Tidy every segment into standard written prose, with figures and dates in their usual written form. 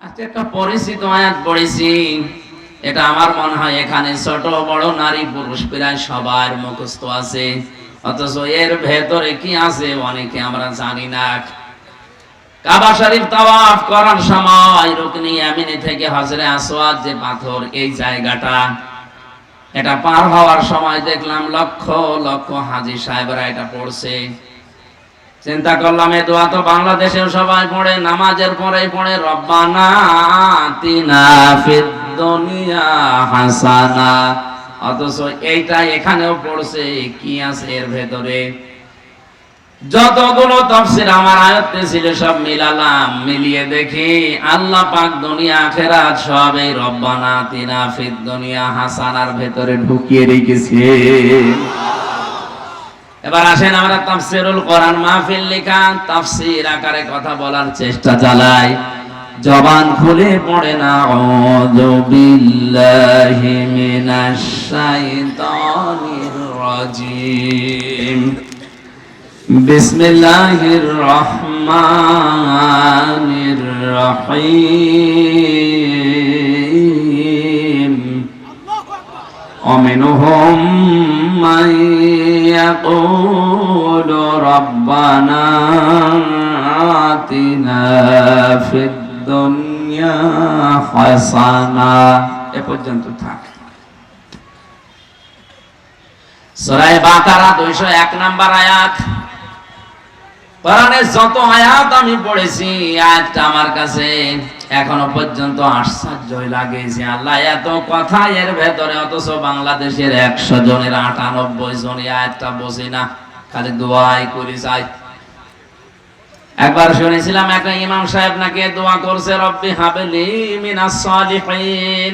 আজকে একটা পরিচিত আয়াত পড়েছি, এটা আমার মনে হয় এখানে ছোট বড় নারী পুরুষ প্রায় সবার মুখস্থ আছে, অথচ এর ভেতরে কি আছে অনেকে আমরা জানি না। কাবা শরীফ তাওয়াফ করার সময় রুকনি ইয়ামিনি থেকে হজরে আসওয়াদ যে পাথর, এই জায়গাটা এটা পার হওয়ার সময় দেখলাম লক্ষ লক্ষ হাজী সাহেবরা এটা পড়ছে। চিন্তা করলাম এই দোয়া তো বাংলাদেশেও সবাই পড়ে, নামাজের পরেই পড়ে, রব্বানা আতিনা ফিদ দুনিয়া হাসানা, অথচ এইটা এখানেও পড়ছে। কি আছে এর ভেতরে? যতগুলো তাফসীর আমার আয়াতে ছিল সব মিলালাম, মিলিয়ে দেখি আল্লাহ পাক দুনিয়া আখিরাত সব এই রব্বানা আতিনা ফিদ দুনিয়া হাসানার ভেতরে ঢুকিয়ে রেখেছে। এবার আসেন আমরা তাফসীরুল কোরআন মাহফিল লেখা তাফসীর আকারে কথা বলার চেষ্টা চালাই, জবান খুলে পড়ে না আউযু বিল্লাহি মিনাশ শাইতানির রাজিম, বিসমিল্লাহির রহমানির রহিম। ومنهم من يقول ربنا آتنا في الدنيا حسنة। এ পর্যন্ত থাক। সূরা বাকারা 201 নম্বর আয়াত। কোরআনের যত আয়াত আমি পড়েছি, আয়াতটা আমার কাছে এখনো পর্যন্ত আশ্চর্যই লাগে যে আল্লাহ এত কথা এর ভেতরে, অথচ বাংলাদেশের 100 জনের 98 জন এই আয়াতটা বোঝে না, খালি দোয়াই করে যায়। একবার শুনেছিলাম একটা ইমাম সাহেব নাকি দোয়া করছে, রব্বি হাবলি মিনাস সালিহিন।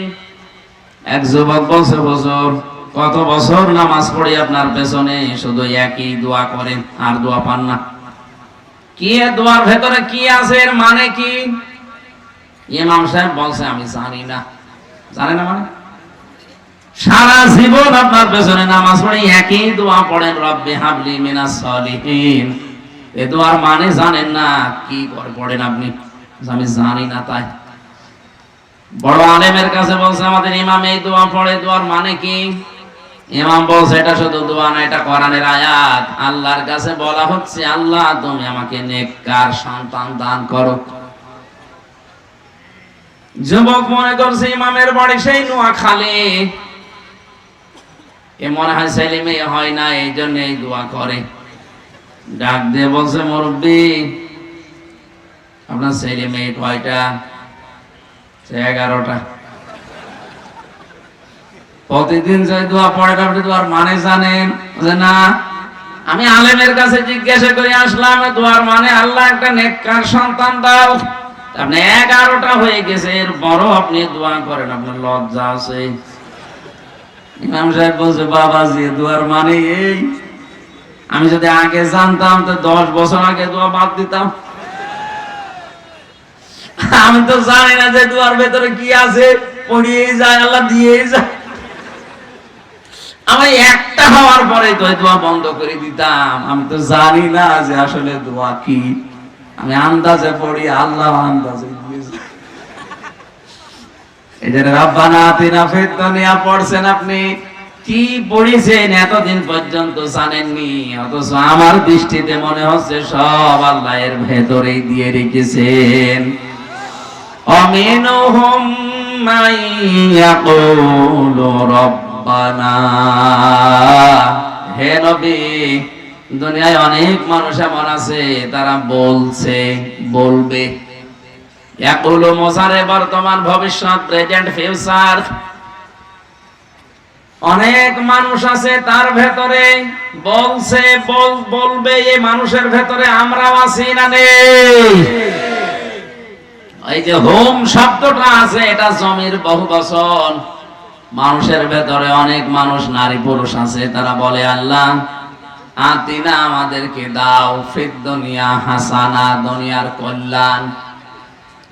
এক যুবক বলছে, হুজুর কত বছর নামাজ পড়ি আপনার পেছনে, শুধু একই দোয়া করেন আর দোয়া পান না। কি দোয়ার ভেতরে কি আছে, এর মানে কি? ইমাম সাহেব বলছে, আমি জানি না। জানে না মানে? সারা জীবন আপনার পেছনে নামাজ পড়ে একই দোয়া পড়েন, রব্বি হাবলি মিনাস সালিহিন। এই দোয়ার মানে জানেন না? কি করে পড়েন আপনি? আমি জানি না। তাই বড় আলেমের কাছে বলছে, আমাদের ইমাম এই দোয়া পড়ে, দোয়ার মানে কি? ইমাম বলছে, এটা শুধু দোয়া না, এটা কোরআনের আয়াত। আল্লাহর কাছে বলা হচ্ছে, আল্লাহ তুমি আমাকে নেককার সন্তান দান করো। যুবক মনে করছে ইমামের বাড়ি সেই নোয়াখালী, এ মনে হয় ছেলে মেয়ে হয় না, এই জন্য এই দোয়া করে। ডাক দিয়ে বলছে, মুরব্বি আপনার ছেলে মেয়ে কয়টা? 11টা। প্রতিদিন যে দোয়া পড়ে, আপনি দোয়ার মানে জানেন? যে না, আমি আলেমের কাছে জিজ্ঞাসা করে আসলাম, দোয়ার মানে আল্লাহ একটা নেককার সন্তান দাও। আপনি 11টা হয়ে গেছে, এর বড় আপনি দোয়া করেন, আপনার লজ্জা আছে? ইমাম সাহেব বলছে, বাবাজি দোয়ার মানে এই, আমি যদি আগে জানতাম তো 10 বছর আগে দোয়া বাদ দিতাম। আমি তো জানি না যে দোয়ার ভেতরে কি আছে, পড়িয়েই যায়, আল্লাহ দিয়েই যায়। আমি একটা হওয়ার পরে তো দোয়া বন্ধ করে দিতাম। আমি তো জানি না যে আসলে দোয়া কি, আমি আন্দাজে পড়ি, আল্লাহ আন্দাজে দিয়েছে। এই যে রব্বানা আতিনা ফিদ দুনিয়া পড়ছেন, আপনি কি পড়েছেন এতদিন পর্যন্ত জানেননি, অথচ আমার দৃষ্টিতে মনে হচ্ছে সব আল্লাহ এর ভেতরেই দিয়ে রেখেছেন। আমিনুহুম মান ইয়াকুলু রব্বানা। হে নবী, দুনিয়ায় অনেক মানুষ এমন আছে, তারা বলছে, বলবে। ইয়াকুলু মুজারে বর্তমান ভবিষ্যৎ, প্রেজেন্ট ফিউচার। অনেক মানুষ আছে তার ভেতরে বলছে, বলবে। এই মানুষের ভেতরে আমরাও আছি না নেই? এই যে হোম শব্দটা আছে, এটা জমির বহুবচন। মানুষের ভেতরে অনেক মানুষ, নারী পুরুষ আছে, তারা বলে, আল্লাহ আতিনা আমাদেরকে দাও ফিদ দুনিয়া হাসানা, দুনিয়ার কল্যাণ।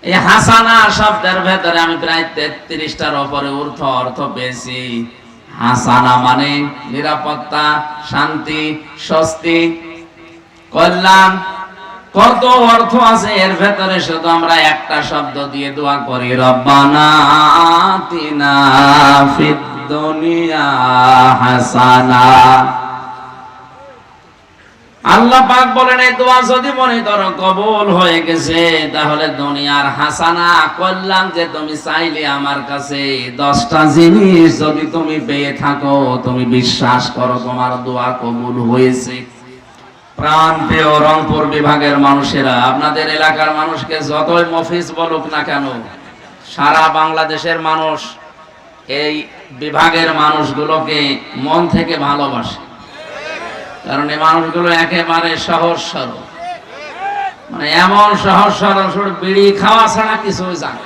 এই হাসানা শব্দের ভেতরে আমি প্রায় 33টার উপরে অর্থ পেয়েছি। হাসানা মানে নিরাপত্তা, শান্তি, স্বস্তি, কল্যাণ। কত অর্থ আছে এর ভেতরে, শুধু আমরা একটা শব্দ দিয়ে দোয়া করি, রব্বানা আতিনা ফিদ দুনিয়া হাসানা। আল্লাহ পাক বলেন এই দোয়া যদি মনে করো কবুল হয়ে গেছে, তাহলে দুনিয়ার হাসানা, কল্যাণ যে তুমি চাইলে আমার কাছে 10টা জিনিস যদি তুমি পেয়ে থাকো, তুমি বিশ্বাস করো তোমার দোয়া কবুল হয়েছে। প্রাণ প্রিয় রংপুর বিভাগের মানুষেরা, আপনাদের এলাকার মানুষকে যতই মফিজ বলুক না কেন, সারা বাংলাদেশের মানুষ এই বিভাগের মানুষগুলোকে মন থেকে ভালোবাসে। কারণ এই মানুষগুলো একেবারে সহজ সরল, মানে এমন সহজ সরল, শুধু বিড়ি খাওয়া ছাড়া কিছুই জানে,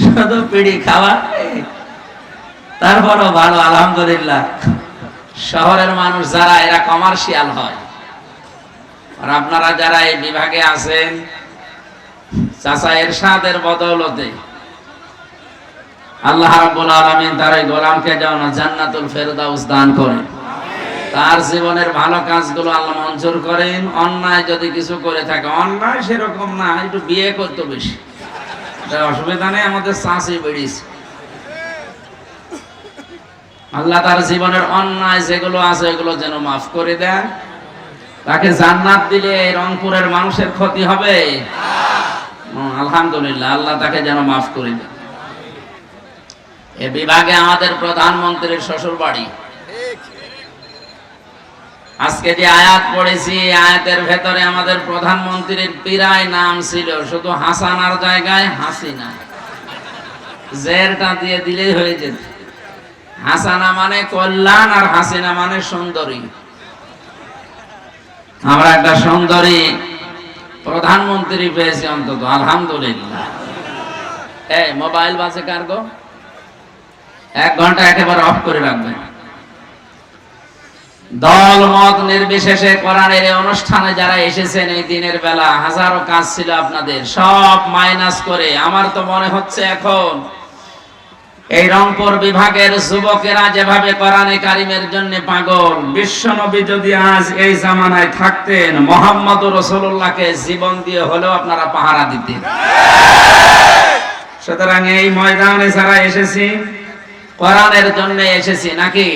শুধু বিড়ি খাওয়া। তারপরও ভালো, আলহামদুলিল্লাহ। শহরের মানুষ যারা, এরা কমার্শিয়াল হয়। আর আপনারা যারা এই বিভাগে আছেন, চাচা এরশাদের বদৌলতে আল্লাহ রাব্বুল আলামিন তার এই গোলামকে যেন জান্নাতুল ফেরদাউস দান করেন, তার জীবনের ভালো কাজগুলো আল্লাহ মঞ্জুর করেন। অন্যায় যদি কিছু করে থাকে, অন্যায় সেরকম না, একটু বিয়ে করতে বেশি, অসুবিধা নেই, আমাদের চাষি বেড়িয়েছে। আল্লাহ তার জীবনের অন্যায় যেগুলো আছে এগুলো যেন মাফ করে দেন। তাকে জান্নাত দিলে রংপুরের মানুষের ক্ষতি হবে? আলহামদুলিল্লাহ, আল্লাহ তাকে যেন মাফ করে দেন। এ বিভাগে আমাদের প্রধানমন্ত্রীর শ্বশুর বাড়ি। আজকে যে আয়াত পড়েছি, আয়াতের ভেতরে আমাদের প্রধানমন্ত্রীর প্রায় নাম ছিল শুধু হাসানার জায়গায় হাসিনা, জেরটা দিয়ে দিলেই হয়ে যেত। হাসানা মানে কল্যাণ, আর হাসিনা মানে সুন্দরী। আমরা একটা সুন্দরী প্রধানমন্ত্রী পেয়েছি অন্তত, আলহামদুলিল্লাহ। এই মোবাইল বাজে কার গো? 1 ঘন্টা একেবারে অফ করে রাখবেন। দল মত নির্বিশেষে কোরআনের এই অনুষ্ঠানে যারা এসেছেন এই দিনের বেলা, হাজারো কাজ ছিল আপনাদের, সব মাইনাস করে আমার তো মনে হচ্ছে এখন এই রংপুর বিভাগের যুবকেরা যেভাবে কোরআনে কারিমের জন্য পাগল, বিশ্বনবী যদি আজ এই জামানায় থাকতেন, মুহাম্মদুর রাসূলুল্লাহকে জীবন দিয়ে হলেও আপনারা পাহারা দিতেন। সুতরাং এই ময়দানে যারা এসেছি, কোরআনের জন্য এসেছি, নাকি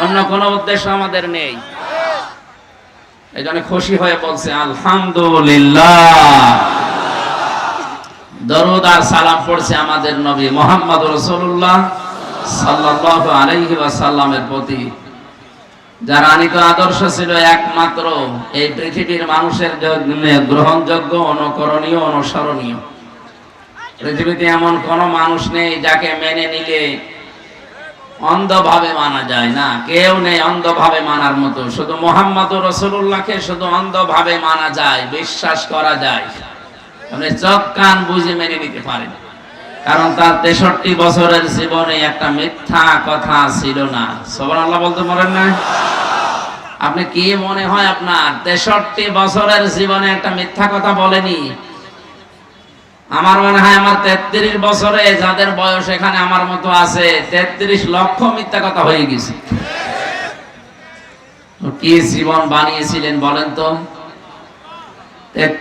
অন্য কোনো উদ্দেশ্য আমাদের নেই। এই জন্য খুশি হয়ে বলছে আলহামদুলিল্লাহ। দরুদ আর সালাম পড়ছে আমাদের নবী মুহাম্মদ রাসূলুল্লাহ সাল্লাল্লাহু আলাইহি ওয়াসাল্লামের প্রতি, যার আনিত আদর্শ ছিল একমাত্র এই পৃথিবীর মানুষের জন্য গ্রহণযোগ্য, অনুকরণীয়, অনুসরণীয়। পৃথিবীতে এমন কোন মানুষ নেই যাকে মেনে নিলে অন্ধভাবে মানা যায় না, কেউ নেই অন্ধভাবে মানার মতো। শুধু মুহাম্মদুর রাসূলুল্লাহকে শুধু অন্ধভাবে মানা যায়, বিশ্বাস করা যায়, আপনি চোখ কান বুঝে মেনে নিতে পারেন। কারণ তার 63 বছরের জীবনে একটা মিথ্যা কথা ছিল না। সুবহানাল্লাহ বলতে পারেন না? আপনি কি মনে হয় আপনার 63 বছরের জীবনে একটা মিথ্যা কথা বলেনি? আমার মনে হয় আমার 33 বছরে যাদের বয়স এখানে আমার মতো আছে, 33 লক্ষ মিথ্যা কথা হয়ে গেছে। কি জীবন বানিয়েছিলেন বলেন তো?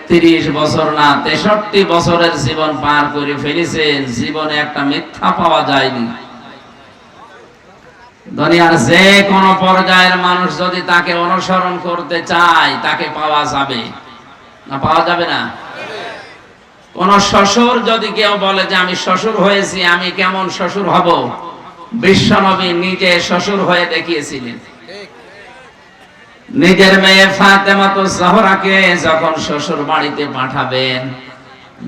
33 বছর না, 63 বছরের জীবন পার করে ফেলেছেন, জীবনে একটা মিথ্যা পাওয়া যায়নি। দুনিয়ার যে কোন পর্যায়ের মানুষ যদি তাকে অনুসরণ করতে চায়, তাকে পাওয়া যাবে না? পাওয়া যাবে না? কোন শ্বশুর যদি কেউ বলে যে আমি শ্বশুর হয়েছি, আমি কেমন শ্বশুর হব, বিশ্বনবী নিজে শ্বশুর হয়ে দেখিয়েছিলেন। নিজের মেয়ে ফাতেমাতুজ জাহরাকে যখন শ্বশুর বাড়িতে পাঠাবেন,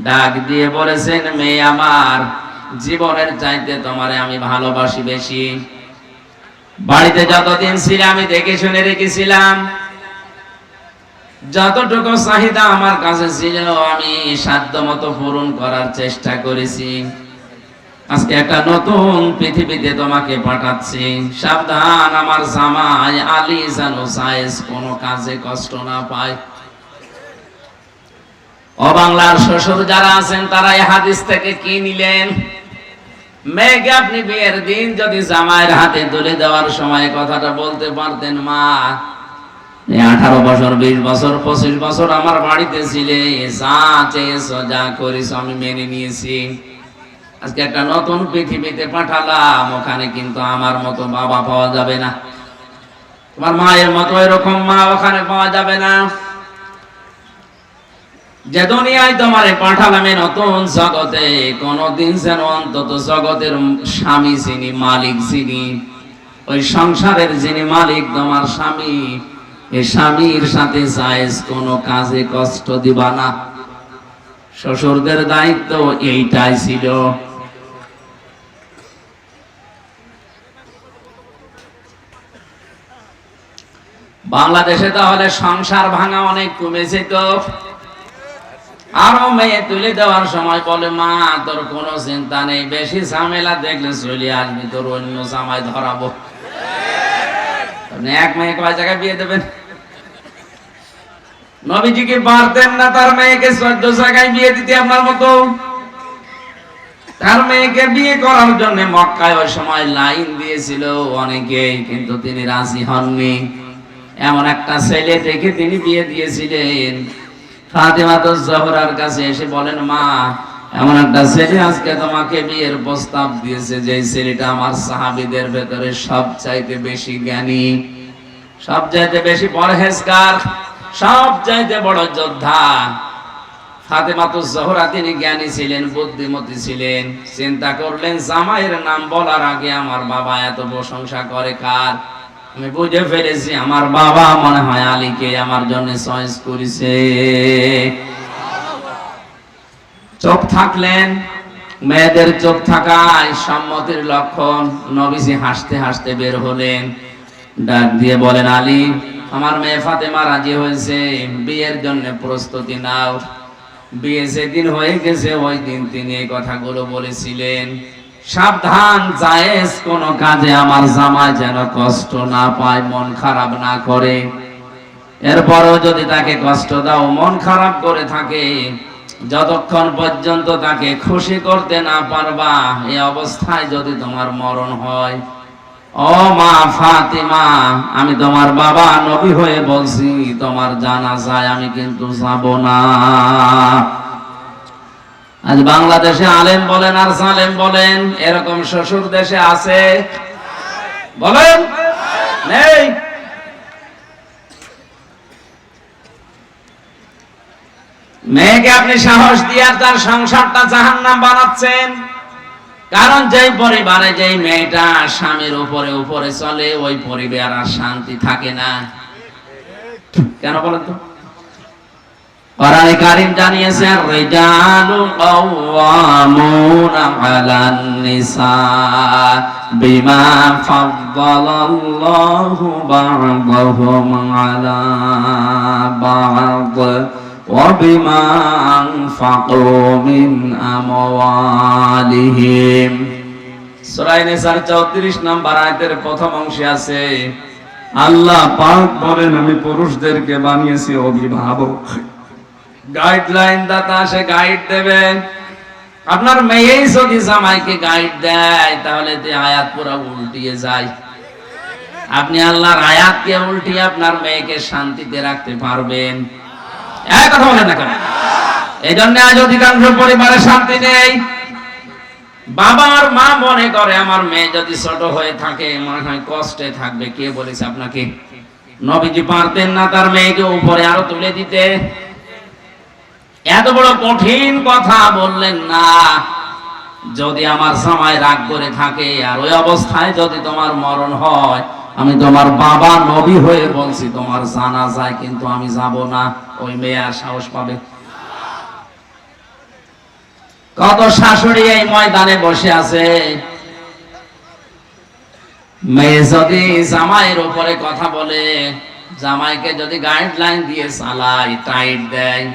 ডাক দিয়ে বলেছেন, মেয়ে আমার, জীবনের চাইতে তোমারে আমি ভালোবাসি বেশি। বাড়িতে যতদিন ছিলে আমি দেখে শুনে রেখেছিলাম, যতটুকু চাহিদা আমার কাছে ছিল আমি সাধ্যমতো পূরণ করার চেষ্টা করেছি। আজকে একটা নতুন পৃথিবীতে তোমাকে পাঠাচ্ছি, সাবধান আমার জামাই আলী যেন সাইজ কোনো কাজে কষ্ট না পায়। ও বাংলার শ্বশুর যারা আছেন, তারা এই হাদিস থেকে কি নিলেন? মেয়েকে আপনি বিয়ের দিন যদি জামাইয়ের হাতে তুলে দেওয়ার সময় কথাটা বলতে পারতেন, মা 18 বছর 20 বছর 25 বছর আমার বাড়িতে ছিলে, যা চেয়েছো যা করেছো আমি মেনে নিয়েছি। আজকে একটা নতুন পৃথিবীতে পাঠালাম, ওখানে কিন্তু আমার মতো বাবা পাওয়া যাবে না, তোমার মায়ের মতো এরকম মা ওখানে পাওয়া যাবে না। যে দুনিয়ায় তোমারে পাঠালাম নতুন জগতে, কোনদিন যেন অন্তত জগতের স্বামী যিনি মালিক, যিনি ওই সংসারের যিনি মালিক তোমার স্বামী, এই স্বামীর সাথে জায়েজ কোনো কাজে কষ্ট দিবা না। শ্বশুরদের দায়িত্ব এইটাই ছিল। বাংলাদেশে তাহলে সংসার ভাঙা অনেক কমেছে তো। আরো মেয়ে তুলে দেওয়ার সময় বলে, মা তোর কোনো চিন্তা নেই, বেশি ঝামেলা দেখলে চলে আসবি, তোর অন্য জামাই ধরাবো। এক মেয়ে কয় জায়গায় বিয়ে দেবেন? নবীজি কি পারতেন না তার মেয়েকে 14 জায়গায় বিয়ে দিতে? আপনার মতো তার মেয়েকে বিয়ে করার জন্য মক্কায় ওই সময় লাইন দিয়েছিল অনেকেই, কিন্তু তিনি রাজি হননি। এমন একটা ছেলে দেখে তিনি বিয়ে দিয়েছিলেন। ফাতেমা তো জোহরার কাছে এসে বলেন, মা এমন একটা ছেলে আজকে তোমাকে বিয়ের প্রস্তাব দিয়েছে, যে ছেলেটা আমার সাহাবীদের ভেতরে সবচাইতে বেশি জ্ঞানী, সবচাইতে বেশি পরহেজগার, সবচাইতে বড় যোদ্ধা। ফাতেমা তো জোহরা তিনি জ্ঞানী ছিলেন, বুদ্ধিমতী ছিলেন। চিন্তা করলেন, জামাইয়ের নাম বলার আগে আমার বাবা এত প্রশংসা করে কার? আমি বুঝে ফেলেছি, আমার বাবা মনে হয় আলীকে আমার জন্য চয়েস করেছে। চোখ থাকলেন, মেয়েদের চোখ থাকায় সম্মতির লক্ষণ। নবীজি হাসতে হাসতে বের হলেন, ডাক দিয়ে বলেন, আলী আমার মেয়ে ফাতেমা রাজি হয়েছে, বিয়ের জন্য প্রস্তুতি নাও। বিয়ে যেদিন হয়ে গেছে ওই দিন তিনি এই কথাগুলো বলেছিলেন, সাবধান, জায়েজ কোন কাজে আমার জামাই যেন কষ্ট না পায়, মন খারাপ না করে। এরপরও যদি তাকে কষ্ট দাও, মন খারাপ করে থাকে, যতক্ষণ পর্যন্ত তাকে খুশি করতে না পারবা, এই অবস্থায় যদি তোমার মরণ হয়, ও মা ফাতিমা, আমি তোমার বাবা নবী হয়ে বলছি, তোমার জানাজায় আমি কিন্তু যাব না। আজ বাংলাদেশে আলেম বলেন আর সালেম বলেন, এরকম শ্বশুর দেশে আছে? বলেন নেই? মেয়েকে আপনি সাহস দিয়ে তার সংসারটা জাহান্নাম বানাচ্ছেন। কারণ যেই পরিবারে যেই মেয়েটা স্বামীর উপরে উপরে চলে, ওই পরিবার আর শান্তি থাকে না। কেন বলেন তো? কোরআনে কারীম জানিয়েছে, রিজালু কাওয়ামুনা আলান নিসা বিমা ফাদ্দালাল্লাহু বা'দাহুম আলা বা'দ ওয়া বিমা আনফাকু মিন আমওয়ালিহিম। সূরা নিসার 34 নম্বর আয়াতের প্রথম অংশে আছে, আল্লাহ পাক বলেন, আমি পুরুষদেরকে বানিয়েছি অভিভাবক, গাইডলাইন দাতা, সে গাইড দেবেন। আপনার মেয়েই যদি জামাইকে গাইড দেয়, তাহলে তো আয়াত পুরো উল্টিয়ে যায়। আপনি আল্লাহর আয়াতকে উল্টিয়ে আপনার মেয়েকে শান্তিতে রাখতে পারবেন? এক কথা বলেন না কেন? এই জন্য আজ অধিকাংশ পরিবারে শান্তি নেই। বাবা আর মা মনে করে, আমার মেয়ে যদি ছোট হয়ে থাকে মনে হয় কষ্টে থাকবে। কে বলেছে আপনাকে? নবীজি পারতেন না তার মেয়েকে উপরে আরো তুলে দিতে? এত বড় কঠিন কথা বললেন না, যদি আমার জামাই রাগ করে থাকে আর ওই অবস্থায় যদি তোমার মরণ হয়, আমি তোমার বাবা নবী হয়ে বলছি, তোমার জানাজায় কিন্তু আমি যাব না। ওই মেয়ে আর সাহস পাবে? কত শাশুড়ি এই ময়দানে বসে আছে, মেয়ে যদি জামাইয়ের উপরে কথা বলে, জামাইকে যদি গাইডলাইন দিয়ে চালায়, টাইট দেয়,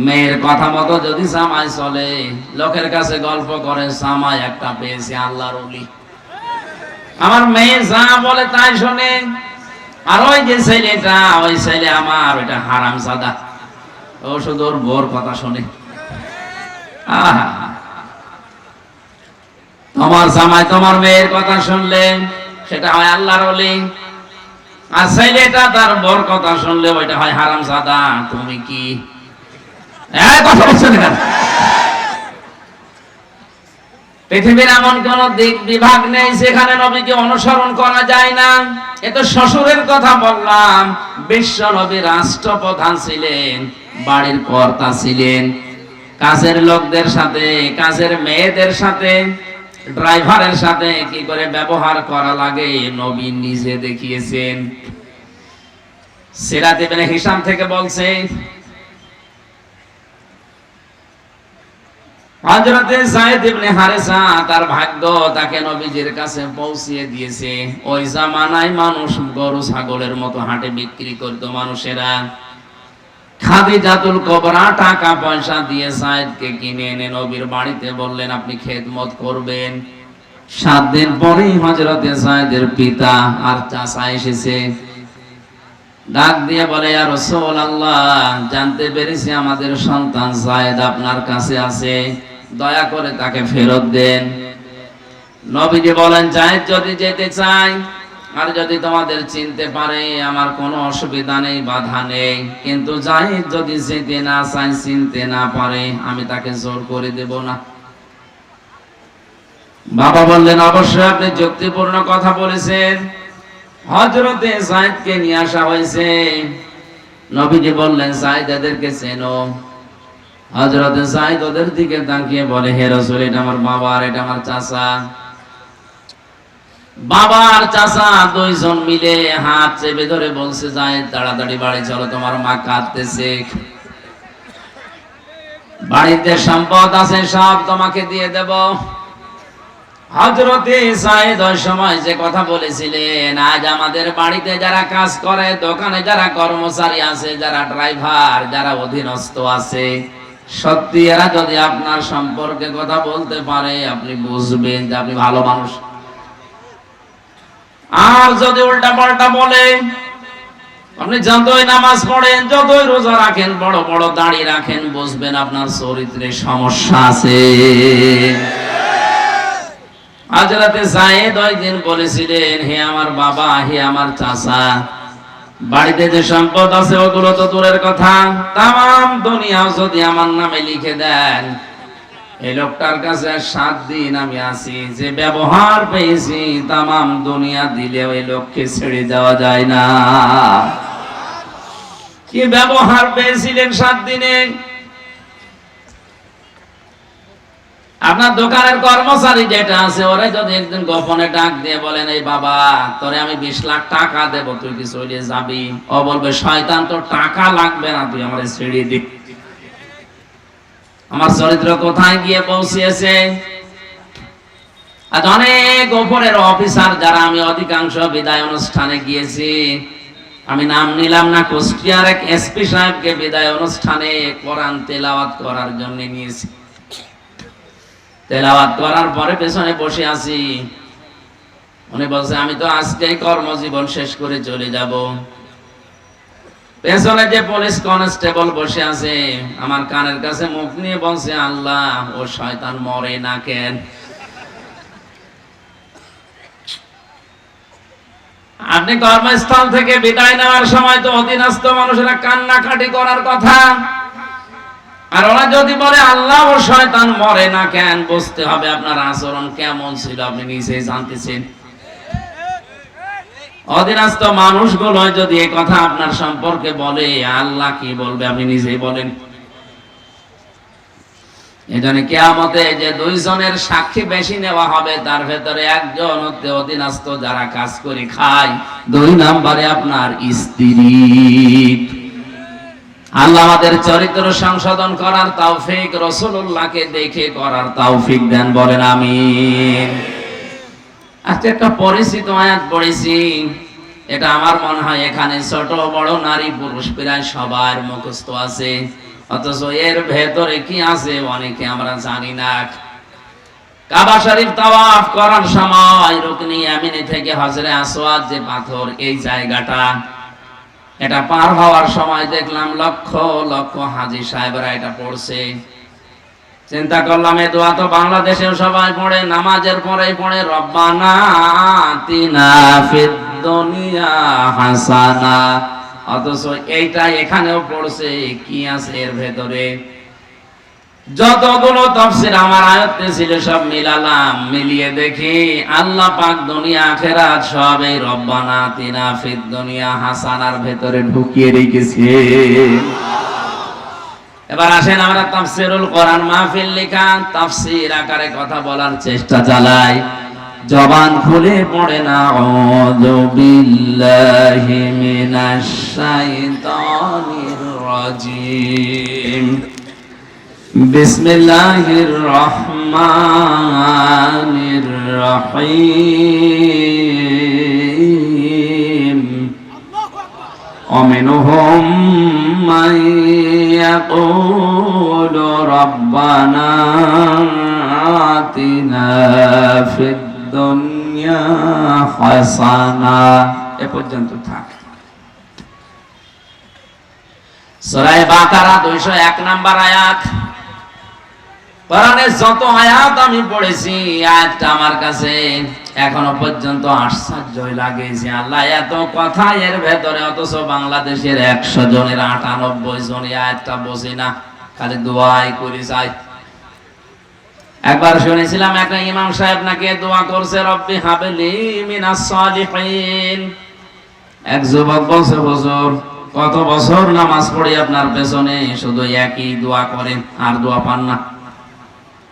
মেয়ের কথা মতো যদি জামাই চলে, লোকের কাছে গল্প করে, জামাই একটা পেয়েছে আল্লাহর ওলি, আমার মেয়ে যা বলে তাই শোনে। আর ওই যে ছেলেটা, ওই ছেলে আমার ওইটা হারামজাদা, ও শুধু ওর বউর কথা শোনে। তোমার জামাই তোমার মেয়ের কথা শুনলে সেটা হয় আল্লাহর ওলি। আর ছেলেটা তার বর কথা শুনলে ওইটা হয় হারামজাদা। তুমি কি কথা বলছেন না? পৃথিবীর এমন কোন দিক বিভাগ নেই যেখানে নবীকে অনুসরণ করা যায় না। এ তো শ্বশুরের কথা বললাম। বিশ্ব নবী রাষ্ট্রপ্রধান ছিলেন, বাড়ির কর্তা ছিলেন। কাজের লোকদের সাথে, কাজের মেয়েদের সাথে, ড্রাইভারের সাথে কি করে ব্যবহার করা লাগে নবী নিজে দেখিয়েছেন। সিরাত ইবনে হিশাম থেকে বলছে, হযরতে যায়েদ ইবনে হারেসা তার ভাগ্য তাকে নবীজির কাছে পৌঁছিয়ে দিয়েছে। ওই জামানায় মানুষ গরু ছাগলের মতো হাটে বিক্রি করত মানুষেরা। খাদিজাতুল কুবরা টাকা পয়সা দিয়ে যায়েদকে কিনে এনে নবীর বাড়িতে বললেন আপনি খেদমত করবেন। 7 দিন পরেই হযরতে যায়েদের পিতা আর চাচা এসেছে। ডাক দিয়ে বলে, ইয়া রাসূলুল্লাহ, জানতে পেরেছি আমাদের সন্তান যায়েদ আপনার কাছে আছে, দয়া করে তাকে ফেরত দেন। নবীজি বলেন, যায়েদ যদি যেতে চায় আর যদি তোমাদের চিনতে পারে আমার কোনো অসুবিধা নেই, বাধা নেই, কিন্তু যায়েদ যদি যেতে না চায়, চিনতে না পারে, আমি তাকে জোর করে দেব না। বাবা বললেন, অবশ্যই আপনি যুক্তিপূর্ণ কথা বলেছেন। হযরতে যায়েদকে নিয়ে আসা হয়েছে। নবীজি বললেন, যায়েদ এদেরকে চেনো? হযরতে যায়েদ ওদের দিকে তাকিয়ে বলে, হে রাসূল, এটা আমার বাবা আর এটা আমার চাচা। বাবা আর চাচা দুইজন মিলে হাত চেপে ধরে বলছে, যায়েদ তাড়াতাড়ি বাড়ি চলো, তোমার মা কাঁদতেছে। বাড়িতে সম্পদ আছে সব তোমাকে দিয়ে দেব। হযরতে যায়েদ ওই সময় যে কথা বলেছিলেন, আজ আমাদের বাড়িতে যারা কাজ করে, দোকানে যারা কর্মচারী আছে, যারা ড্রাইভার, যারা অধীনস্থ আছে, সত্যি এরা যদি আপনার সম্পর্কে কথা বলতে পারে, আপনি বুঝবেন যে আপনি ভালো মানুষ। আর যদি উল্টা পাল্টা বলে, আপনি যতই নামাজ পড়েন, যতই রোজা রাখেন, বড় বড় দাড়ি রাখেন, বুঝবেন আপনার চরিত্রে সমস্যা আছে। হযরতে যায়েদ ওই দিন বলেছিলেন, হে আমার বাবা, হে আমার চাচা, বাড়িতে যে সম্পদ আছে ওগুলো তো দূরের কথা, তাম দুনিয়াও যদি আমার নামে লিখে দেন, এই লোকটার কাছে 7 দিন আমি আছি, যে ব্যবহার পেয়েছি তাম দুনিয়া দিলে ওই লোককে ছেড়ে যাওয়া যায় না। কি ব্যবহার পেয়েছিলেন 7 দিনে? আপনার দোকানের কর্মচারী যেটা আছে, ওরা যদি একদিন গোপনে ডাক দিয়ে বলেন, এই বাবা, তোরে আমি 20 লাখ টাকা দেব, তুই কি চলে যাবি? ও বলবে, শয়তান, তোর টাকা লাগবে না, তুই আমারে ছেড়ে দে। আমার চরিত্র কোথায় গিয়ে পৌঁছেছে? আজ অনেক উপরের অফিসার যারা, আমি অধিকাংশ বিদায় অনুষ্ঠানে গিয়েছি, আমি নাম নিলাম না, কুষ্টিয়ার এক এসপি সাহেবকে বিদায় অনুষ্ঠানে কোরআন তেলাওয়াত করার জন্য নিয়েছি। তেলাওয়াত করার পরে পেছনে বসে আছি, উনি বলছে, আমি তো আজকে কর্মজীবন শেষ করে চলে যাব। পেছনে যে পুলিশ কনস্টেবল বসে আছে, আমার কানের কাছে মুখ নিয়ে বলছে, আল্লাহ, ও শয়তান মরে না কেন? আপনি কর্মস্থল থেকে বিদায় নেওয়ার সময় তো অধীনস্থ মানুষেরা কান্নাকাটি করার কথা, আর ওরা যদি বলে আল্লাহ, ও শয়তান মরে না কেন, বুঝতে হবে আপনার আচরণ কেমন ছিল, আপনি নিজেই জানতেছেন। অধীনস্থ মানুষগুলো যদি এই কথা আপনার সম্পর্কে বলে, আল্লাহ কি বলবে, আপনি নিজেই বলেন। এজন্য কিয়ামতে যে 2 জনের সাক্ষী বেশি নেওয়া হবে, তার ভেতরে একজন হচ্ছে অধীনস্থ যারা কাজ করে খায়, 2 নম্বরে আপনার স্ত্রী। আল্লাহ আমাদের চরিত্র সংশোধন করার তৌফিক, রাসূলুল্লাহকে দেখে করার তৌফিক দেন, বলেন আমিন। আজকে একটা পরিচিত আয়াত পড়েছি, এটা আমার মনে হয় এখানে ছোট বড় নারী পুরুষ প্রায় সবার মুখস্থ আছে, অথচ এর ভেতরে কি আছে অনেকে আমরা জানি না। কাবা শরীফ তাওয়াফ করার সময় রুকনি ইয়ামিনী থেকে হজরে আসওয়াদ যে পাথর, এই জায়গাটা, এটা পার হওয়ার সময় দেখলাম লক্ষ লক্ষ হাজী সাহেবরা এটা পড়ছে। চিন্তা করলাম, এই দোয়া তো বাংলাদেশেও সবাই পড়ে, নামাজের পরেই পড়ে, রব্বানা আতিনা ফিদ দুনিয়া হাসানা। অথচ এইটা এখানেও পড়ছে, কি আছে এর ভেতরে? যতগুলো তাফসীর আমার আয়াতে ছিল সব মিলালাম, মিলিয়ে দেখি আল্লাহ পাক দুনিয়া আখিরাত সব এই রব্বানা আতিনা ফিদ দুনিয়া হাসানার ভেতরে ঢুকিয়ে রেখেছে। এবার আসেন আমরা তাফসীরুল কোরআন মাহফিল লেখা তাফসীর আকারে কথা বলার চেষ্টা চালাই, জবান খুলে পড়ে না আউযু বিল্লাহি মিনাশ শাইতানির রাজিম। বিসমিল্লাহির রহমানির রহিম। ومنهم من يقول ربنا آتنا في الدنيا حسنة। এ পর্যন্ত থাক। সূরা বাকারা 201 নম্বর আয়াত। কোরআনের যত আয়াত আমি পড়েছি, আয়াতটা আমার কাছে এখনো পর্যন্ত আশ্চর্যই লাগে যে আল্লাহ এত কথা এর ভেতরে, অথচ বাংলাদেশের 100 জনের 98 জন এই আয়াতটা বোঝে না, খালি দোয়াই করে যায়। একবার শুনেছিলাম একটা ইমাম সাহেব নাকি দোয়া করছে, রব্বি হাবলি মিনাস সালিহিন। এক যুবক বলছে, হুজুর কত বছর নামাজ পড়ি আপনার পেছনে, শুধু একই দোয়া করেন আর দোয়া পান না।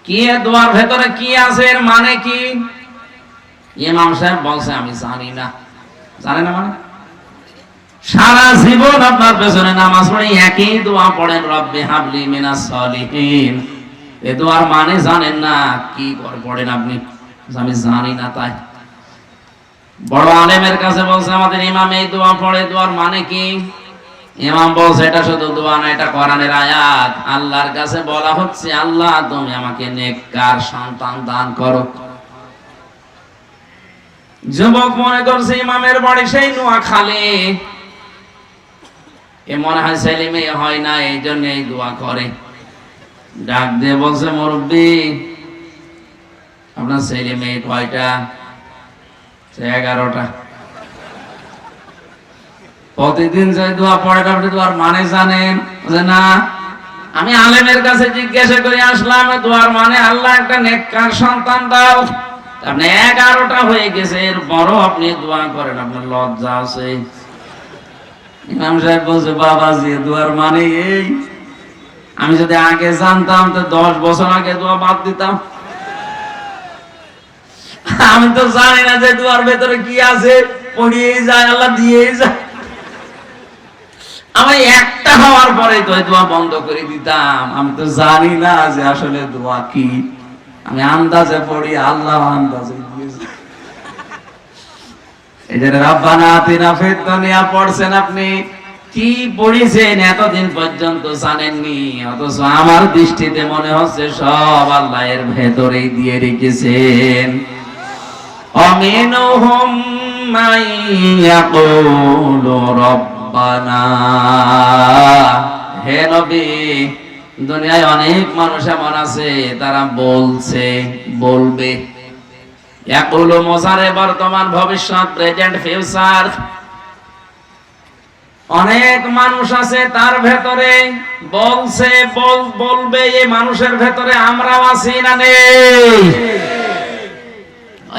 কি দোয়ার ভেতরে কি আছে, এর মানে কি? ইমাম সাহেব বলছে, আমি জানি না। জানে না মানে? সারা জীবন আপনার পেছনে নামাজ পড়ে একই দোয়া পড়েন, রব্বি হাবলি মিনাস সালিহিন। এই দোয়ার মানে জানেন না? কি করে পড়েন আপনি? আমি জানি না। তাই বড় আলেমের কাছে বলছে, আমাদের ইমাম এই দোয়া পড়ে, দোয়ার মানে কি? ইমাম বলছে, এটা শুধু দোয়া না, এটা কোরআনের আয়াত। আল্লাহর কাছে বলা হচ্ছে, আল্লাহ তুমি আমাকে নেককার সন্তান দান করো। যুবক মনে করছে ইমামের বাড়ি সেই নোয়াখালী, এ মনে হয় ছেলে মেয়ে হয় না, এই জন্য এই দোয়া করে। ডাক দিয়ে বলছে, মুরব্বি আপনার ছেলে মেয়ে কয়টা? 11টা। প্রতিদিন যে দোয়া পড়ে, আপনি দোয়ার মানে জানেন? যে না, আমি আলেমের কাছে জিজ্ঞাসা করে আসলাম, দোয়ার মানে আল্লাহ একটা নেককার সন্তান দাও। আপনি 11টা হয়ে গেছে, এর বড় আপনি দোয়া করেন, আপনার লজ্জা আছে? ইমাম সাহেব বলছে, বাবাজি দোয়ার মানে এই, আমি যদি আগে জানতাম তো 10 বছর আগে দোয়া বাদ দিতাম। আমি তো জানি না যে দোয়ার ভেতরে কি আছে, পড়িয়েই যায়, আল্লাহ দিয়েই যায়। আমি একটা হওয়ার পরে তো দোয়া বন্ধ করে দিতাম। আমি তো জানি না যে আসলে দোয়া কি, আমি আন্দাজে পড়ি, আল্লাহ আন্দাজে দিয়েছে। এই যে রব্বানা আতিনা ফিদ দুনিয়া পড়ছেন, আপনি কি পড়েছেন এতদিন পর্যন্ত জানেননি, অথচ আমার দৃষ্টিতে মনে হচ্ছে সব আল্লাহ এর ভেতরেই দিয়ে রেখেছেন। অমিনহুম মান ইয়াকুলু রব্বানা। হে নবী, দুনিয়ায় অনেক মানুষ এমন আছে তারা বলছে, বলবে। ইয়াকুলু মুজারে বর্তমান ভবিষ্যৎ, প্রেজেন্ট ফিউচার। অনেক মানুষ আছে তার ভেতরে বলছে, বলবে। এই মানুষের ভেতরে আমরাও আছি না নেই?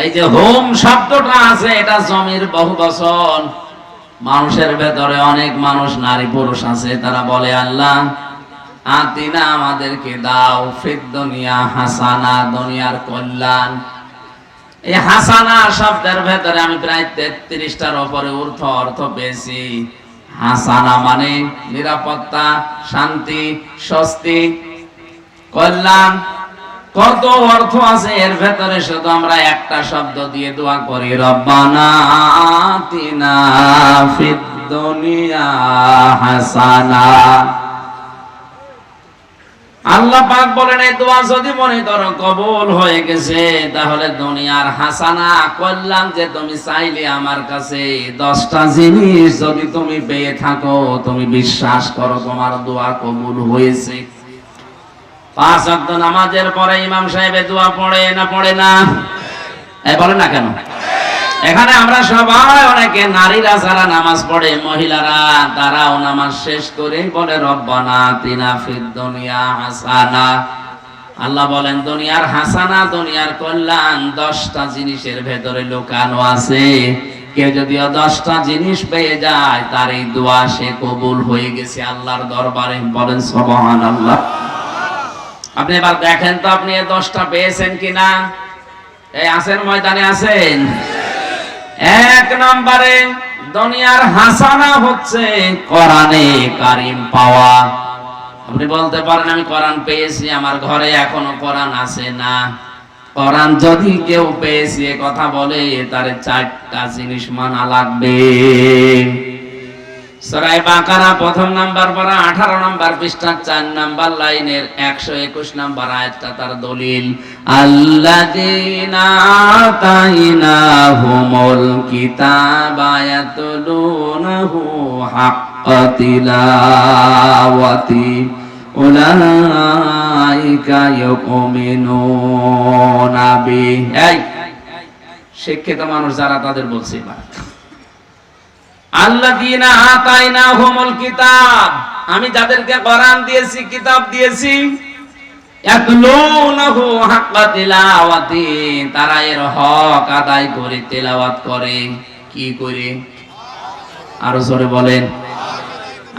এই যে হোম শব্দটা আছে, এটা জমির বহুবচন। মানুষের ভেতরে অনেক মানুষ, নারী পুরুষ আছে, তারা বলে, আল্লাহ আতিনা আমাদেরকে দাও ফিদ দুনিয়া হাসানা, দুনিয়ার কল্যাণ। এই হাসানা শব্দের ভেতরে আমি প্রায় 33টার উপরে অর্থ পেয়েছি। হাসানা মানে নিরাপত্তা, শান্তি, স্বস্তি, কল্যাণ। কত অর্থ আছে এর ভেতরে, শুধু আমরা একটা শব্দ দিয়ে দোয়া করি, রব্বানা আতিনা ফিদ দুনিয়া হাসানা। আল্লাহ পাক বলেন, এই দোয়া যদি মনে করো কবুল হয়ে গেছে, তাহলে দুনিয়ার হাসানা, কল্যাণ যে তুমি চাইলে আমার কাছে, 10টা জিনিস যদি তুমি পেয়ে থাকো, তুমি বিশ্বাস করো তোমার দোয়া কবুল হয়েছে। 5 ওয়াক্ত নামাজের পরে ইমাম সাহেব দোয়া পড়ে না পড়ে না? বলে না কেন? এখানে আমরা সবাই, অনেকে নারীরা যারা নামাজ পড়ে, মহিলারা, তারাও নামাজ শেষ করে বলে রব্বানা আতিনা ফিদ দুনিয়া হাসানা। আল্লাহ বলেন দুনিয়ার হাসানা, দুনিয়ার কল্যাণ 10টা জিনিসের ভেতরে লুকানো আছে। কেউ যদিও 10টা জিনিস পেয়ে যায়, তার এই দোয়া সে কবুল হয়ে গেছে আল্লাহর দরবারে। বলেন সুবহানাল্লাহ। আপনি এবার দেখেন তো আপনি এই 10টা পেয়েছেন কিনা। এই আছেন, ময়দানে আছেন। 1 নম্বরে দুনিয়ার হাসানা হচ্ছে কোরআনে কারীম পাওয়া। আপনি বলতে পারেন আমি কোরআন পেয়েছি, আমার ঘরে এখনো কোরআন আছে না। কোরআন যদি কেউ পেয়েছে কথা বলে, তার 4টা জিনিস মানা লাগবে। সূরা বাকারা 1 নাম্বার পারা 18 নাম্বার পৃষ্ঠা 4 নাম্বার লাইনের 121 নাম্বার আয়াতটা তার দলিল। আল্লাযীনা আতাইনাহুমুল কিতাবা ইয়াতলুনাহু হাক্কা তিলাওয়াতি উলাইকা ইউমিনুনা বিহি। এই শিক্ষিত মানুষ যারা, তাদের বলছি আল্লাযীনা আতাইনাহুমুল কিতাব, আমি যাদেরকে কোরআন দিয়েছি, কিতাব দিয়েছি, ইয়াতলুনাহু হাক্কা তিলাওয়াতি, তারা এর হক আদায় করে তেলাওয়াত করে। কি করে? আরো জোরে বলেন।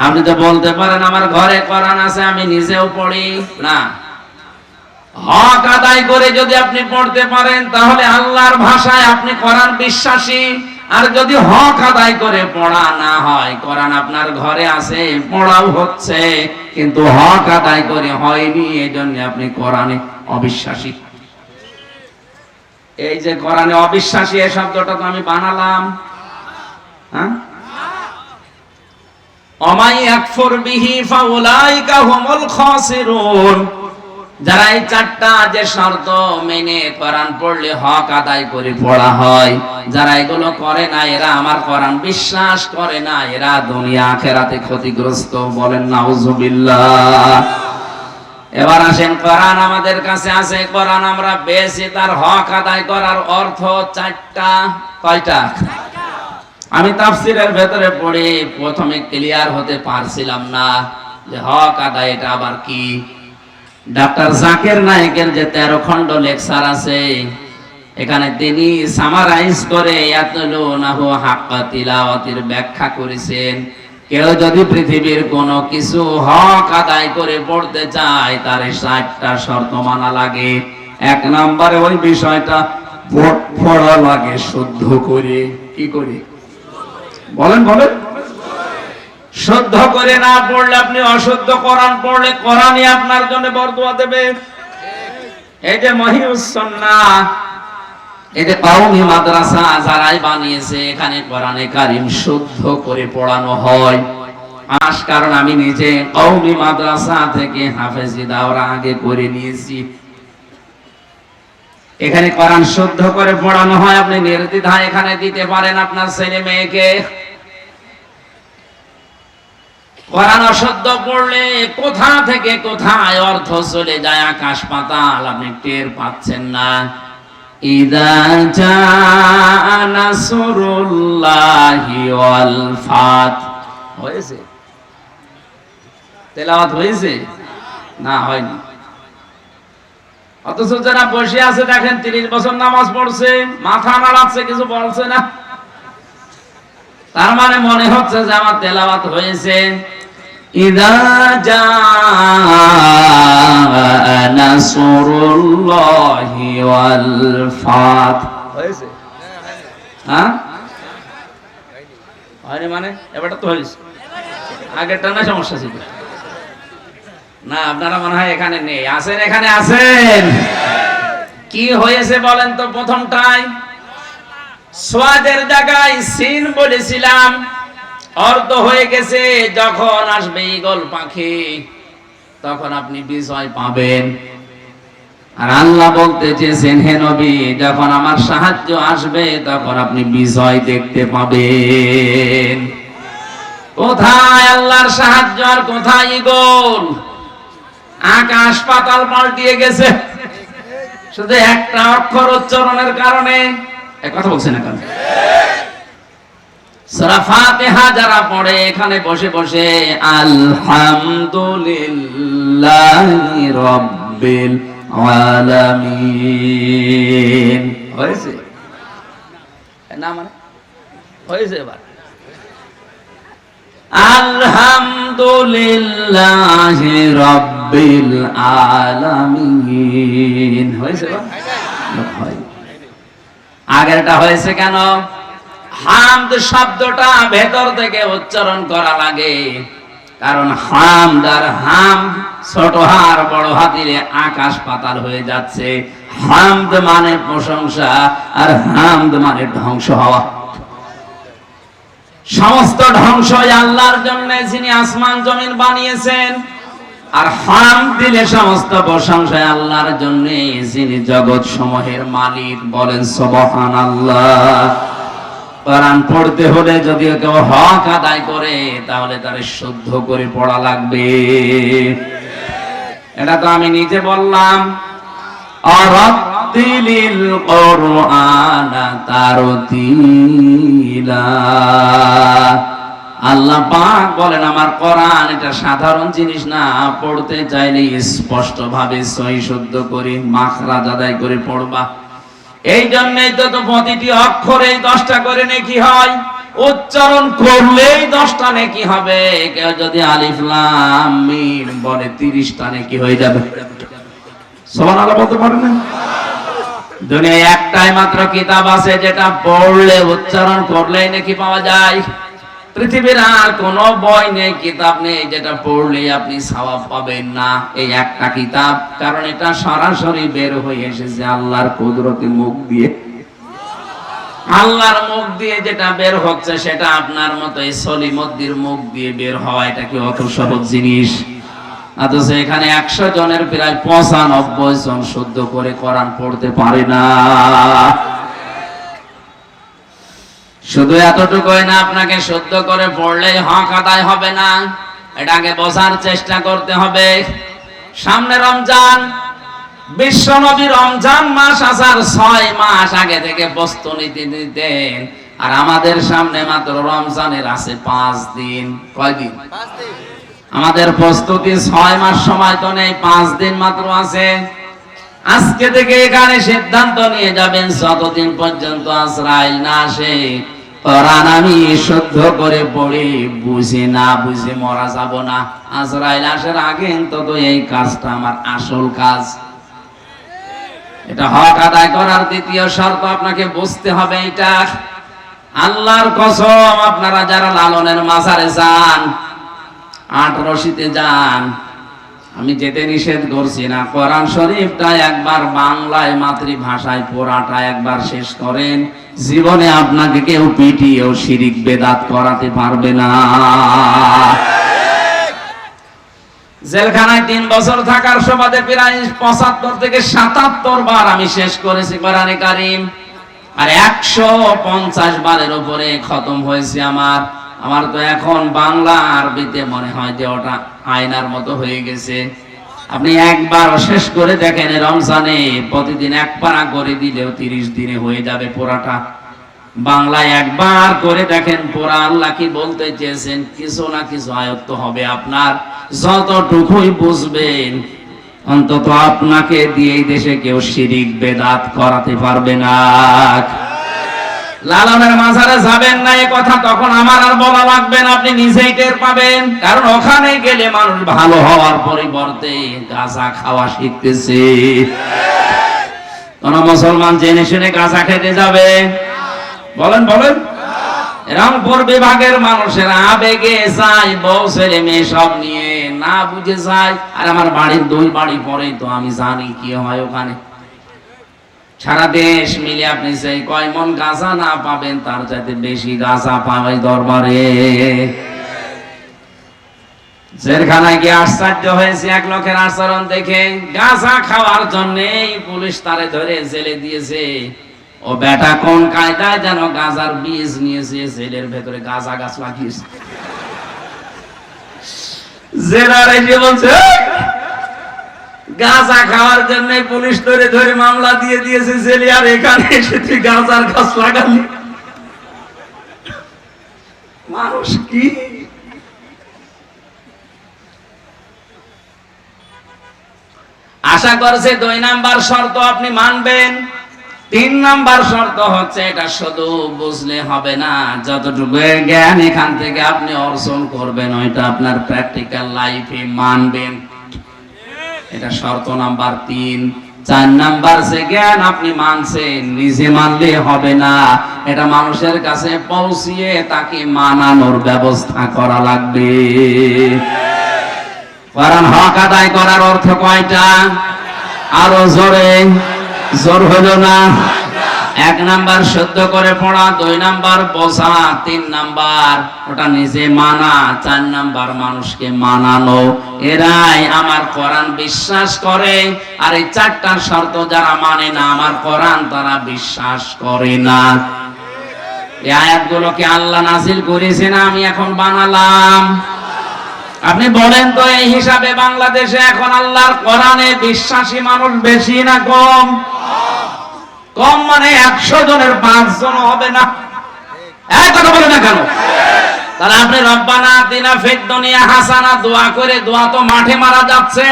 আপনি তো বলতে পারেন আমার ঘরে কোরআন আছে, আমি নিজেও পড়ি না। হক আদায় করে যদি আপনি পড়তে পারেন, তাহলে আল্লাহর ভাষায় আপনি কোরআন বিশ্বাসী। আর যদি হক আদায় করে পড়া না হয়, কোরআন আপনার ঘরে আছে, পড়াও হচ্ছে, কিন্তু হক আদায় করে হয়নি, এই জন্য আপনি কোরআনে অবিশ্বাসী। এই যে কোরআনে অবিশ্বাসী, এই শব্দটা তো আমি বানালাম। হ্যাঁ, ওমাই ইয়াকফুর বিহি ফাউলাইকা হুমুল খাসিরুন। যারা এই 4টা যে শর্ত মেনে কোরআন পড়লে হক আদায় করে পড়া হয়, যারা এগুলো করে না, এরা আমার কোরআন বিশ্বাস করে না, এরা দুনিয়া আখিরাতে ক্ষতিগ্রস্ত। বলেন নাউজুবিল্লাহ। এবার আসেন, কোরআন আমাদের কাছে আছে, কোরআন আমরা পেয়েছি, তার হক আদায় করার অর্থ 4টা। কয়টা? আমি তাফসীরের ভেতরে পড়ে প্রথমে ক্লিয়ার হতে পারছিলাম না যে হক আদায় এটা আবার কি। ডাক্তার জাকির নায়েকের যে 13 খণ্ড লেকচার আছে, এখানে তিনি সামারাইজ করে ইয়াতলুনাহু হাক্কা তিলাওয়াতির ব্যাখ্যা করেছেন। কেউ যদি পৃথিবীর কোনো কিছু হক আদায় করে পড়তে চায়, তার 60টা শর্ত মানা লাগে। 1 নম্বরে ওই বিষয়টা পড়া লাগে শুদ্ধ করে। কি করে? বলেন বলেন। শুদ্ধ করে না পড়লে, আপনি অশুদ্ধ কোরআন পড়লে, কোরআনই আপনার জন্য বরদোয়া দেবে। এই যে মহিউস সুন্নাহ, এই যে কওমি মাদ্রাসা যারাই বানিয়েছে, এখানে কোরআনে কারীম শুদ্ধ করে পড়ানো হয়। কারণ আমি নিজে কওমি মাদ্রাসা থেকে হাফেজি দাওরা আগে করে নিয়েছি। এখানে কোরআন শুদ্ধ করে পড়ানো হয়। আপনি নির্দ্বিধায় এখানে দিতে পারেন আপনার ছেলে মেয়েকে। কোরআন অশুদ্ধ পড়লে কোথা থেকে কোথায় অর্থ চলে যায়, আকাশ পাতাল, আপনি টের পাচ্ছেন না। ইযা জাআ নাসরুল্লাহি ওয়াল ফাত হয়েছে, তেলাওয়াত হয়েছে না? হয়নি। অথচ যারা বসে আছে দেখেন 30 বছর নামাজ পড়ছে, মাথা নাড়াচ্ছে, কিছু বলছে না। তার মানে মনে হচ্ছে যে আমার তেলাওয়াত হয়েছে। ইযা জাআ নাসরুল্লাহি ওয়াল ফাত হয়েছে? হ্যাঁ, হয়নি। মানে এবারটা তো হয়েছে, আগেরটা না সমস্যা ছিল না। আপনারা মনে হয় এখানে নেই, আছেন? এখানে আছেন? কি হয়েছে বলেন তো? প্রথমটাই সোয়াদের জায়গায় সিন বলেছিলাম, অর্থ হয়ে গেছে যখন আসবে ঈগল পাখি, তখন আপনি বিজয় পাবেন। আর আল্লাহ বলতে চেয়েছেন, হে নবী, যখন আমার সাহায্য আসবে, তখন আপনি বিজয় দেখতে পাবেন। কোথায় আল্লাহর সাহায্য আর কোথায় ঈগল? আকাশ পাতাল পাল্টিয়ে গেছে শুধু একটা অক্ষর উচ্চারণের কারণে। কথা বলছেন না কেন? সূরা ফাতিহা যারা পড়ে এখানে বসে বসে আলহামদুলিল্লাহি রাব্বিল আলামিন হয়েছে না মানে হয়েছে এবার আলহামদুলিল্লাহি রাব্বিল আলামিন হয়েছে আগেরটা হয়েছে কেন হামদ শব্দটা ভেতর থেকে উচ্চারণ করা লাগে কারণ হামদ আর হাম ছোট হার বড় হাতিরে আকাশ পাতাল হয়ে যাচ্ছে হামদ মানে প্রশংসা আর হামদ মানে ধ্বংস হওয়া সমস্ত ধ্বংস আল্লাহর জন্য যিনি আসমান জমিন বানিয়েছেন আর হামদ দিলে সমস্ত প্রশংসা আল্লাহর জন্য যিনি জগৎ সমূহের মালিক বলেন সুবহানাল্লাহ কোরআন পড়তে হলে যদি কেউ হক আদায় করে তাহলে তার শুদ্ধ করে পড়া লাগবে এটা তো আমি নিজে বললাম আরাতিলিল কুরআনা তারতিলা আল্লাহ পাক বলেন আমার কোরআন এটা সাধারণ জিনিস না পড়তে চাইলে স্পষ্ট ভাবে সহি শুদ্ধ করে মাখরাজ আদায় করে পড়বা এই জন্যই তো প্রতিটি অক্ষরে 10টা করে নেকি হয় উচ্চারণ করলেই 10টা নেকি হবে কেউ যদি আলিফ লাম মিম বলে 30টা নেকি হয়ে যাবে সুবহানাল্লাহ বলতে পারেন না দুনিয়ায় একটাই মাত্র কিতাব আছে যেটা পড়লে উচ্চারণ করলেই নেকি পাওয়া যায় পৃথিবীর আর কোনো বই নেই কিতাব নেই যেটা পড়লে আপনি সওয়াব পাবেন না এই একটা কিতাব কারণ এটা সরাসরি বের হয়ে এসেছে আল্লাহর কুদরতের মুখ দিয়ে আল্লাহর মুখ দিয়ে যেটা বের হচ্ছে সেটা আপনার মতো এই সলিমদ্দির মুখ দিয়ে বের হওয়া এটা কি অত সহজ জিনিস অথচ এখানে 100 জনের প্রায় 95 জন শুদ্ধ করে কোরআন পড়তে পারে না শুধু এতটুকুই না আপনাকে শুদ্ধ করে পড়লেই হক আদায় হবে না এটাকে বোঝার চেষ্টা করতে হবে সামনে রমজান বিশ্ব নবী রমজান মাস আসার 6 মাস আগে থেকে প্রস্তুতি নিতেন আর আমাদের সামনে মাত্র রমজানের আছে 5 দিন কয়দিন 5 দিন আমাদের প্রস্তুতি 6 মাস সময় তো নেই 5 দিন মাত্র আছে আজকে থেকে এখানে সিদ্ধান্ত নিয়ে যাবেন যতদিন পর্যন্ত আজরাইল না আসে কোরআন আমি শুদ্ধ করে পড়ি বুঝে না বুঝে মরা যাব না আজরাইল আসার আগে অন্তত এই কাজটা আমার আসল কাজ এটা হক আদায় করার দ্বিতীয় শর্ত আপনাকে বুঝতে হবে এটা আল্লাহর কসম আপনারা যারা লালনের মাজারে যান 8 রশিতে যান আমি যেতে নিষেধ করছি না কোরআন শরীফটা একবার বাংলায় মাতৃভাষায় পড়াটা একবার শেষ করেন জীবনে আপনাকে কেউ পিটিয়েও শিরিক বেদাত করাতে পারবে না জেলখানায় 3 বছর থাকার সুবাদে প্রায় 75 থেকে 77 বার আমি শেষ করেছি কোরআনে কারীম আর 150 বারের উপরে খতম হয়েছে আমার তো এখন বাংলা আরবিতে মনে হয় যে ওটা আয়নার মতো হয়ে গেছে আপনি একবার শেষ করে দেখেন রমজানে প্রতিদিন এক পারা করে দিলেও 30 দিনে হয়ে যাবে পুরাটা বাংলায় একবার করে দেখেন পুরা আল্লাহ কি বলতে চেয়েছেন কিছু না কিছু আয়ত্ত হবে আপনার যতটুকুই বুঝবেন অন্তত আপনাকে দিয়ে এই দেশে কেউ শিরিক বেদাত করাতে পারবে না লালনের মাজারে যাবেন না এই কথা তখন আমার আর বলা লাগবে না আপনি নিজেই টের পাবেন কারণ ওখানে গেলে মানুষ ভালো হওয়ার পরিবর্তে গাঁজা খাওয়া শিখতেছে কোন মুসলমান জেনে শুনে গাঁজা খেতে যাবে বলেন রংপুর বিভাগের মানুষেরা আবেগে যায় বউ ছেলে মেয়ে সব নিয়ে না বুঝে যায় আর আমার বাড়ির 2 বাড়ি পরেই তো আমি জানি কি হয় ওখানে সারা দেশ মিলে আপনি সেই কয় মন গাঁজা না পাবেন তার চাইতে বেশি গাঁজা পাবে দরবারে জেলখানায় গিয়ে আশ্চর্য হয়েছে এক লোকের আচরণ দেখে গাঁজা খাওয়ার জন্য পুলিশ তারে ধরে জেলে দিয়েছে ও বেটা কোন কায়দায় যেন গাঁজার বীজ নিয়েছে জেলের ভেতরে গাঁজা গাছ লাগিয়েছে জেলার এসে বলছে গাঁজা খাওয়ার জন্য পুলিশ ধরে ধরে মামলা দিয়ে দিয়েছে জেলে আর এখানে এসে তুই গাঁজার গাছ লাগালি মানুষ কি? আশা করছে 2 নাম্বার শর্ত আপনি মানবেন। 3 নাম্বার শর্ত হচ্ছে এটা শুধু বুঝলে হবে না, যতটুকু জ্ঞান এখান থেকে আপনি অর্জন করবেন ওইটা আপনার প্র্যাকটিক্যাল লাইফে মানবেন। এটা শর্ত নাম্বার 3। 4 নাম্বার যে জ্ঞান আপনি মানছেন নিজে মানলে হবে না, এটা মানুষের কাছে পৌঁছিয়ে তাকে মানানোর ব্যবস্থা করা লাগবে। কোরআন হক আদায় করার অর্থ কয়টা? আরো জোরে, জোর হলো না। 1 নাম্বার শুদ্ধ করে পড়া, 2 নাম্বার বোঝা, 3 নাম্বার ওটা নিজে মানা, 4 নাম্বার মানুষকে মানানো। এরাই আমার কোরআন বিশ্বাস করে। আর এই 4টা শর্ত যারা মানে না আমার কোরআন, তারা বিশ্বাস করে না। এই আয়াতগুলোকে আল্লাহ নাযিল করেছেন, আমি এখন বানালাম। আপনি বলেন তো এই হিসাবে বাংলাদেশে এখন আল্লাহর কোরআনে বিশ্বাসী মানুষ বেশি না কম? কম মানে 100 জনের 5 জন হবে না। এক কথা বলে না কেন? তাহলে আপনি রব্বানা আতিনা ফিদ দুনিয়া হাসানা দোয়া করে দোয়া তো মাঠে মারা যাচ্ছে,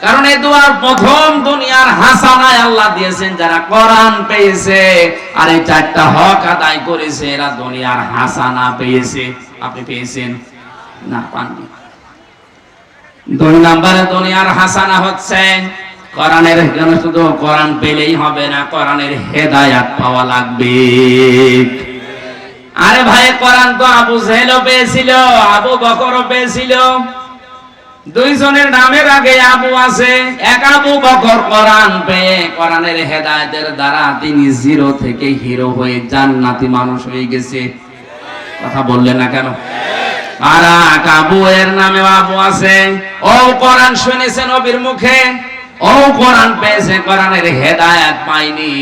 কারণ এই দোয়ার প্রথম দুনিয়ার হাসানায় আল্লাহ দিয়েছেন যারা কোরআন পেয়েছে আর এই 4টা হক আদায় করেছে এরা দুনিয়ার হাসানা পেয়েছে। আপনি পেয়েছেন না? পাননি। 2 নম্বরে দুনিয়ার হাসানা হচ্ছে কোরআনের, শুধু কোরআন পেলেই হবে না, কোরআনের হেদায়েত পাওয়া লাগবে। আরে ভাই, কোরআন তো আবু জেহেলও পেয়েছিল, আবু বকরও পেয়েছিল। 2 জনের নামের আগে আবু আছে। এক আবু বকর কোরআন পেয়ে কোরআনের হেদায়েতের দ্বারা তিনি 0 থেকে হিরো হয়ে জান্নাতি মানুষ হয়ে গেছে। কথা বললেন না কেন? আর আবু এর নামে আবু আছে, ও কোরআন শুনেছে নবীর মুখে, ও কোরআন পেয়েছে, কোরআনের হেদায়েত পায়নি,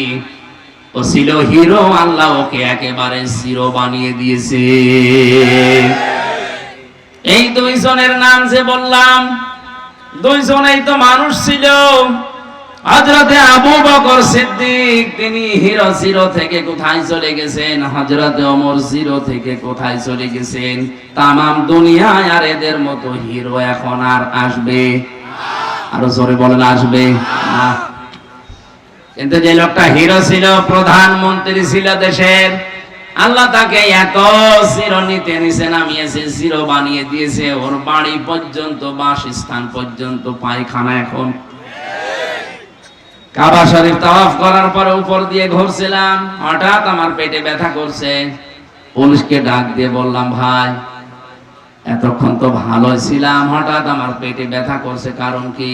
ও ছিল হিরো, আল্লাহ ওকে একেবারে 0 বানিয়ে দিয়েছে। এই 2 জনের নাম যে বললাম, 2 জনেই তো মানুষ ছিল। হযরতে আবু বকর সিদ্দিক তিনি হিরো 0 থেকে কোথায় চলে গেছেন, হযরতে ওমর 0 থেকে কোথায় চলে গেছেন। তামাম দুনিয়ায় আর এদের মতো হিরো এখন আর আসবে? আরো জোরে বলেন, আসবে না। কিন্তু যে লোকটা হিরো ছিল, প্রধানমন্ত্রী ছিল দেশের, আল্লাহ তাকে এত চিরনিতে নিচে নামিয়েছে, 0 বানিয়ে দিয়েছে। ওর বাড়ি পর্যন্ত, বাসস্থান পর্যন্ত পায়খানা। এখন কাবা শরীফ তাওয়াফ করার পরে উপর দিয়ে ঘুরছিলাম, হঠাৎ আমার পেটে ব্যথা করছে। পুলিশকে ডাক দিয়ে বললাম, ভাই এতক্ষণ তো ভালো ছিলাম, হঠাৎ আমার পেটে ব্যথা করছে, কারণ কি?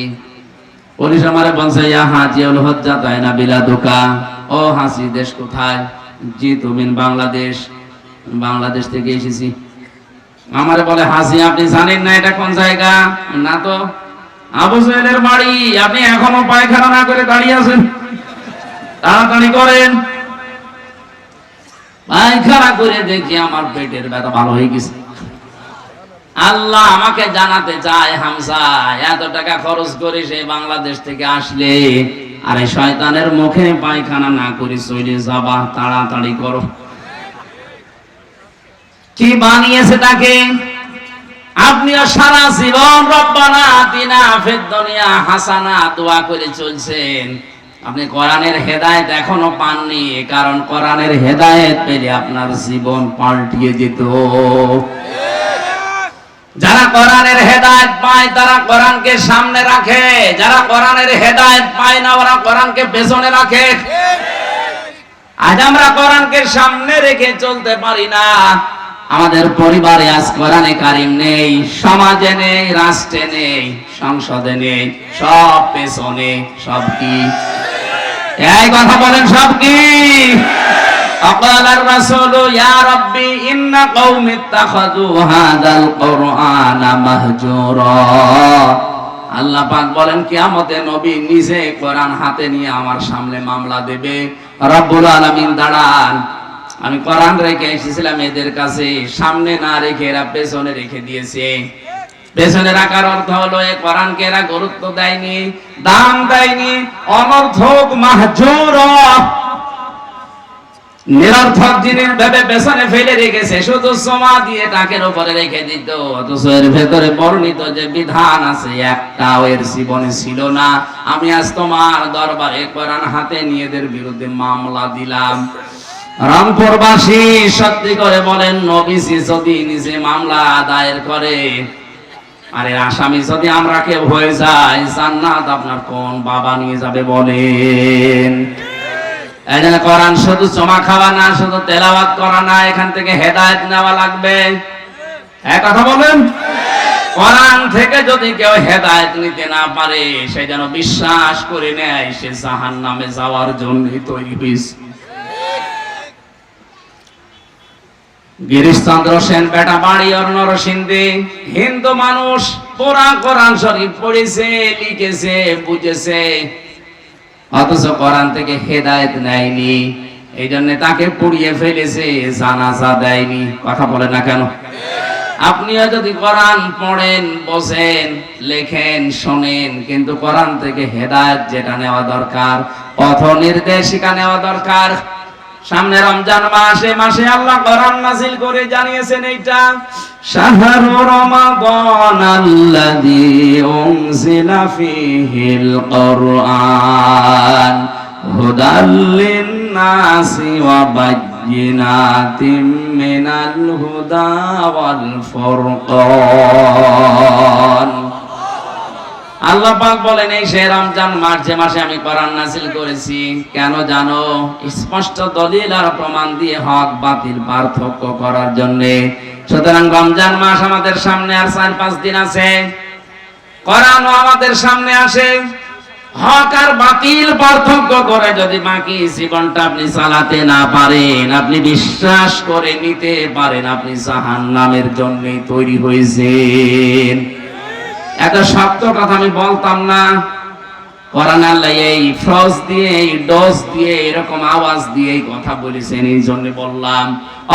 পুলিশ আমারে বলছে, ইয়া হাজিউল হুজ্জাত আইনা বিলাদুকা, ও হাসি দেশ কোথায়? জি তুমি বাংলাদেশ। বাংলাদেশ থেকে এসেছি। আমারে বলে, হাসি আপনি জানেন না এটা কোন জায়গা? না তো। আবু জেহেলের বাড়ি। আপনি এখনো পায়খানা না করে দাঁড়িয়ে আছেন, তাড়াতাড়ি করেন। পায়খানা করে দেখি আমার পেটের ব্যথা ভালো হয়ে গেছে। আল্লাহ আমাকে জানাতে চায়, হামজা এত টাকা খরচ করে সে বাংলাদেশ থেকে আসলে, আর এই শয়তানের মুখে পায়খানা না করে চলে যাবা, তাড়াতাড়ি করো। কি বানিয়েছে তাকে? আপনিও সারা জীবন রব্বানা আতিনা ফিদ দুনিয়া হাসানা দোয়া করে চলছেন, আপনি কোরআনের হেদায়েত এখনো পাননি, কারণ কোরআনের হেদায়েত পেলে আপনার জীবন পাল্টিয়ে যেত। যারা কোরআনের হেদায়েত পায় তারা কোরআনকে সামনে রাখে, যারা কোরআনের হেদায়েত পায় না ওরা কোরআনকে পেছনে রাখে। আজ আমরা কোরআনকে সামনে রেখে চলতে পারি না। আমাদের পরিবারে আজ কোরআনে কারিম নেই, সমাজে নেই, রাষ্ট্রে নেই, সংসদে নেই, সব পেছনে। সব কি? এই কথা বলেন, সব কি? আকালার রাসূল ইয়া রাব্বি ইন্না কওমি ইত্তাখাযু হাযাল কুরআনা মাহজুরা। আল্লাহ পাক বলেন, কিয়ামতে নবী নিজে কোরআন হাতে নিয়ে আমার সামনে মামলা দেবে। রব্বুল আলামিন দাঁড়ান, আমি কোরআন রেখে এসেছিলাম এদের কাছে, সামনে না রেখে এরা পেছনে রেখে দিয়েছে। পেছনে রাখার অর্থ হলো এই কোরআনকে এরা গুরুত্ব দেয়নি, দাম দেয়নি, অনর্থক মাহজুরা। নিরর্থক জিনিস ভেবে পেছনে ফেলে রেখেছে, শুধু সোমা দিয়ে টাকের উপরে রেখে দিত, অথচ এর ভেতরে বর্ণিত যে বিধান আছে একটাও এর জীবনে ছিল না। আমি আজ তোমার দরবারে কোরআন হাতে নিয়ে এদের বিরুদ্ধে মামলা দিলাম। রংপুরবাসী সত্যি করে বলেন, নবীজি যদি নিজে মামলা দায়ের করে, আরে আসামি যদি আমরা কেউ হয়ে যাই, জান্নাত আপনার কোন বাবা নিয়ে যাবে বলেন? এই জন্য কোরআন শুধু জমা খাওয়া না, শুধু তেলাওয়াত করা না, এখান থেকে হেদায়েত নেওয়া লাগবে। এক কথা বলেন, কোরআন থেকে যদি কেউ হেদায়েত নিতে না পারে, সে যেন বিশ্বাস করে নেয় সে জাহান্নামে যাওয়ার জন্য তৈরি হয়েছে। গিরিশচন্দ্র সেন বেটা বাড়ি আর নরসিংদী, হিন্দু মানুষ, পুরা কোরআন শরীফ পড়েছে, লিখেছে, বুঝেছে, অথচ কোরআন থেকে হেদায়েত নেয়নি। এই জন্য তাকে পুড়িয়ে ফেলেছে, জানাজা দেয়নি। কথা বলে না কেন? আপনিও যদি কোরআন পড়েন, বোঝেন, লেখেন, শোনেন, কিন্তু কোরআন থেকে হেদায়েত যেটা নেওয়া দরকার, পথ নির্দেশিকা নেওয়া দরকার। সামনে রমজান মাস, এই মাসে আল্লাহ কোরআন নাযিল করে জানিয়েছেন এইটা, শাহরু রমাদান আল্লাযী উনজিলা ফীহিল কুরআন হুদাল লিন-নাসি ওয়া বায়্যিনাতিম মিনাল হুদা ওয়াল ফুরকান। আল্লাহ পাক বলেন, এই সে রমজান মাস, যে মাসে আমি কোরআন নাযিল করেছি। কেন জানো? স্পষ্ট দলিল আর প্রমাণ দিয়ে হক বাতিল পার্থক্য করার জন্য। সুতরাং রমজান মাস আমাদের সামনে আর 4-5 দিন আছে, কোরআনও আমাদের সামনে আসে। হক আর বাতিল পার্থক্য করে যদি বাকি জীবনটা আপনি চালাতে না পারেন, আপনি বিশ্বাস করে নিতে পারেন আপনি জাহান্নামের জন্য তৈরি হয়েছেন। এত শক্ত কথা আমি বলতাম না। কোরআন আল্লাহ এই ফ্রজ দিয়ে, এই ডোজ দিয়ে, এরকম আওয়াজ দিয়ে এই কথা বলেছেন, এই জন্য বললাম।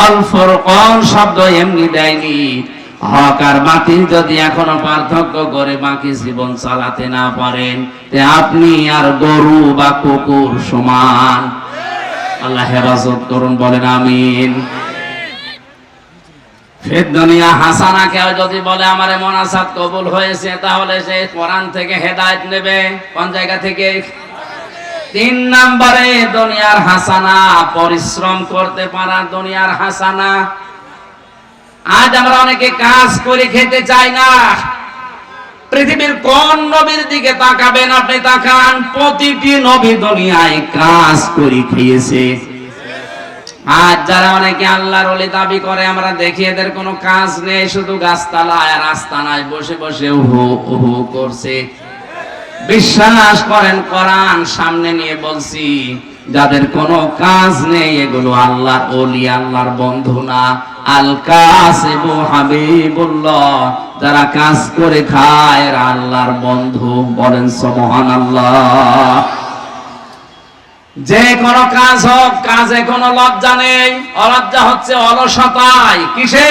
আল ফুরকান শব্দ এমনি দেয়নি। হক আর বাতিল যদি এখনো পার্থক্য করে বাকি জীবন চালাতে না পারেন, তে আপনি আর গরু বা কুকুর সমান। আল্লাহ হেফাজত করুন, বলেন আমিন। ফিদ দুনিয়া হাসানা কেউ যদি বলে আমার মোনাজাত কবুল হয়েছে, তাহলে সে কোরআন থেকে হেদায়েত নেবে। কোন জায়গা থেকে? 3 নম্বরে দুনিয়ার হাসানা, পরিশ্রম করতে পারা দুনিয়ার হাসানা। আজ আমরা অনেকে কাজ করে খেতে চাই না। পৃথিবীর কোন নবীর দিকে তাকাবেন আপনি, তাকান, প্রতিটি নবী দুনিয়ায় কাজ করে খেয়েছে। আজ যারা অনেকে আল্লাহর ওলি দাবি করে, আমরা দেখি এদের কোনো কাজ নেই, শুধু গাছতলায় আর আস্তানায় বসে বসে উহু উহু করছে। বিশ্বাস করেন, কোরআন সামনে নিয়ে বলছি, যাদের কোনো কাজ নেই এগুলো আল্লাহর ওলি, আল্লাহর বন্ধু না। আল কাসিবু হাবিবুল্লাহ, যারা কাজ করে খায় এরা আল্লাহর বন্ধু। বলেন সুবহানাল্লাহ। যে কোনো কাজ হোক, কাজে কোনো লজ্জা নেই। অলজ্জা হচ্ছে অলসতায়। কিসে?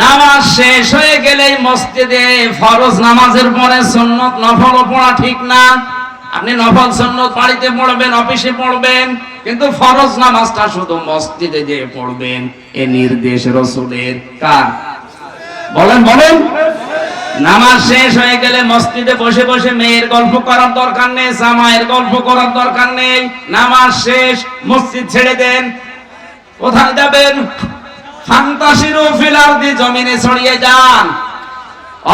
নামাজ শেষ হয়ে গেলেই মসজিদে ফরজ নামাজের পরে সুন্নত নফল পড়া ঠিক না। আপনি নফল সুন্নত বাড়িতে পড়বেন, অফিসে পড়বেন, কিন্তু ফরজ নামাজটা শুধু মসজিদে যেয়ে পড়বেন। এ নির্দেশ রাসূলের। কার? বলেন বলেন। নামাজ শেষ হয়ে গেলে মসজিদে বসে বসে মেয়ের গল্প করার দরকার নেই, জামাইয়ের গল্প করার দরকার নেই। নামাজ শেষ, মসজিদ ছেড়ে দেন। কোথায় যাবেন? ফান্তাশিরু ফিল আরদি, জমিনে ছড়িয়ে যান।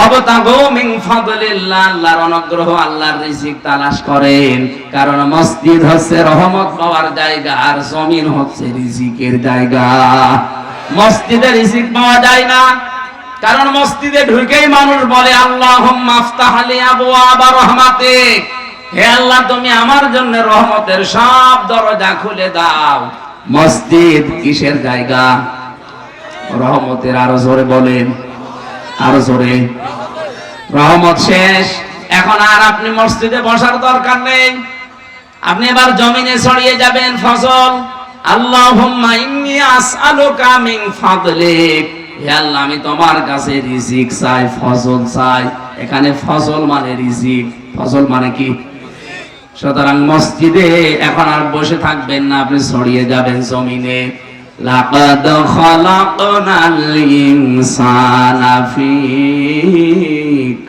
অবতাগু মিন ফাদলিল্লাহ, আল্লাহর অনুগ্রহ, আল্লাহর রিজিক তালাশ করেন। কারণ মসজিদ হচ্ছে রহমত পাওয়ার জায়গা, আর জমিন হচ্ছে রিজিকের জায়গা। মসজিদে রিজিক পাওয়া যায় না, কারণ মসজিদে ঢুকেই মানুষ বলে আল্লাহুম্মা আফতাহ লি আবওয়াবা রাহমাতিক, হে আল্লাহ তুমি আমার জন্য রহমতের সব দরজা খুলে দাও। মসজিদ কিসের জায়গা? রহমতের। আরো জোরে বলেন, আরো জোরে। রহমত শেষ, এখন আর আপনি মসজিদে বসার দরকার নেই। আপনি এবার জমিনে ছড়িয়ে যাবেন ফসল। আল্লাহুম্মা ইন্নী আসআলুকা মিন ফাদলিক, হে আল্লাহ আমি তোমার কাছে রিজিক চাই, ফসল চাই। এখানে ফসল মানে রিজিক। ফসল মানে কি? সুতরাং মসজিদে এখন আর বসে থাকবেন না, আপনি ছড়িয়ে যাবেন জমিনে। লাকাদ খালাকনাল ইনসানা ফি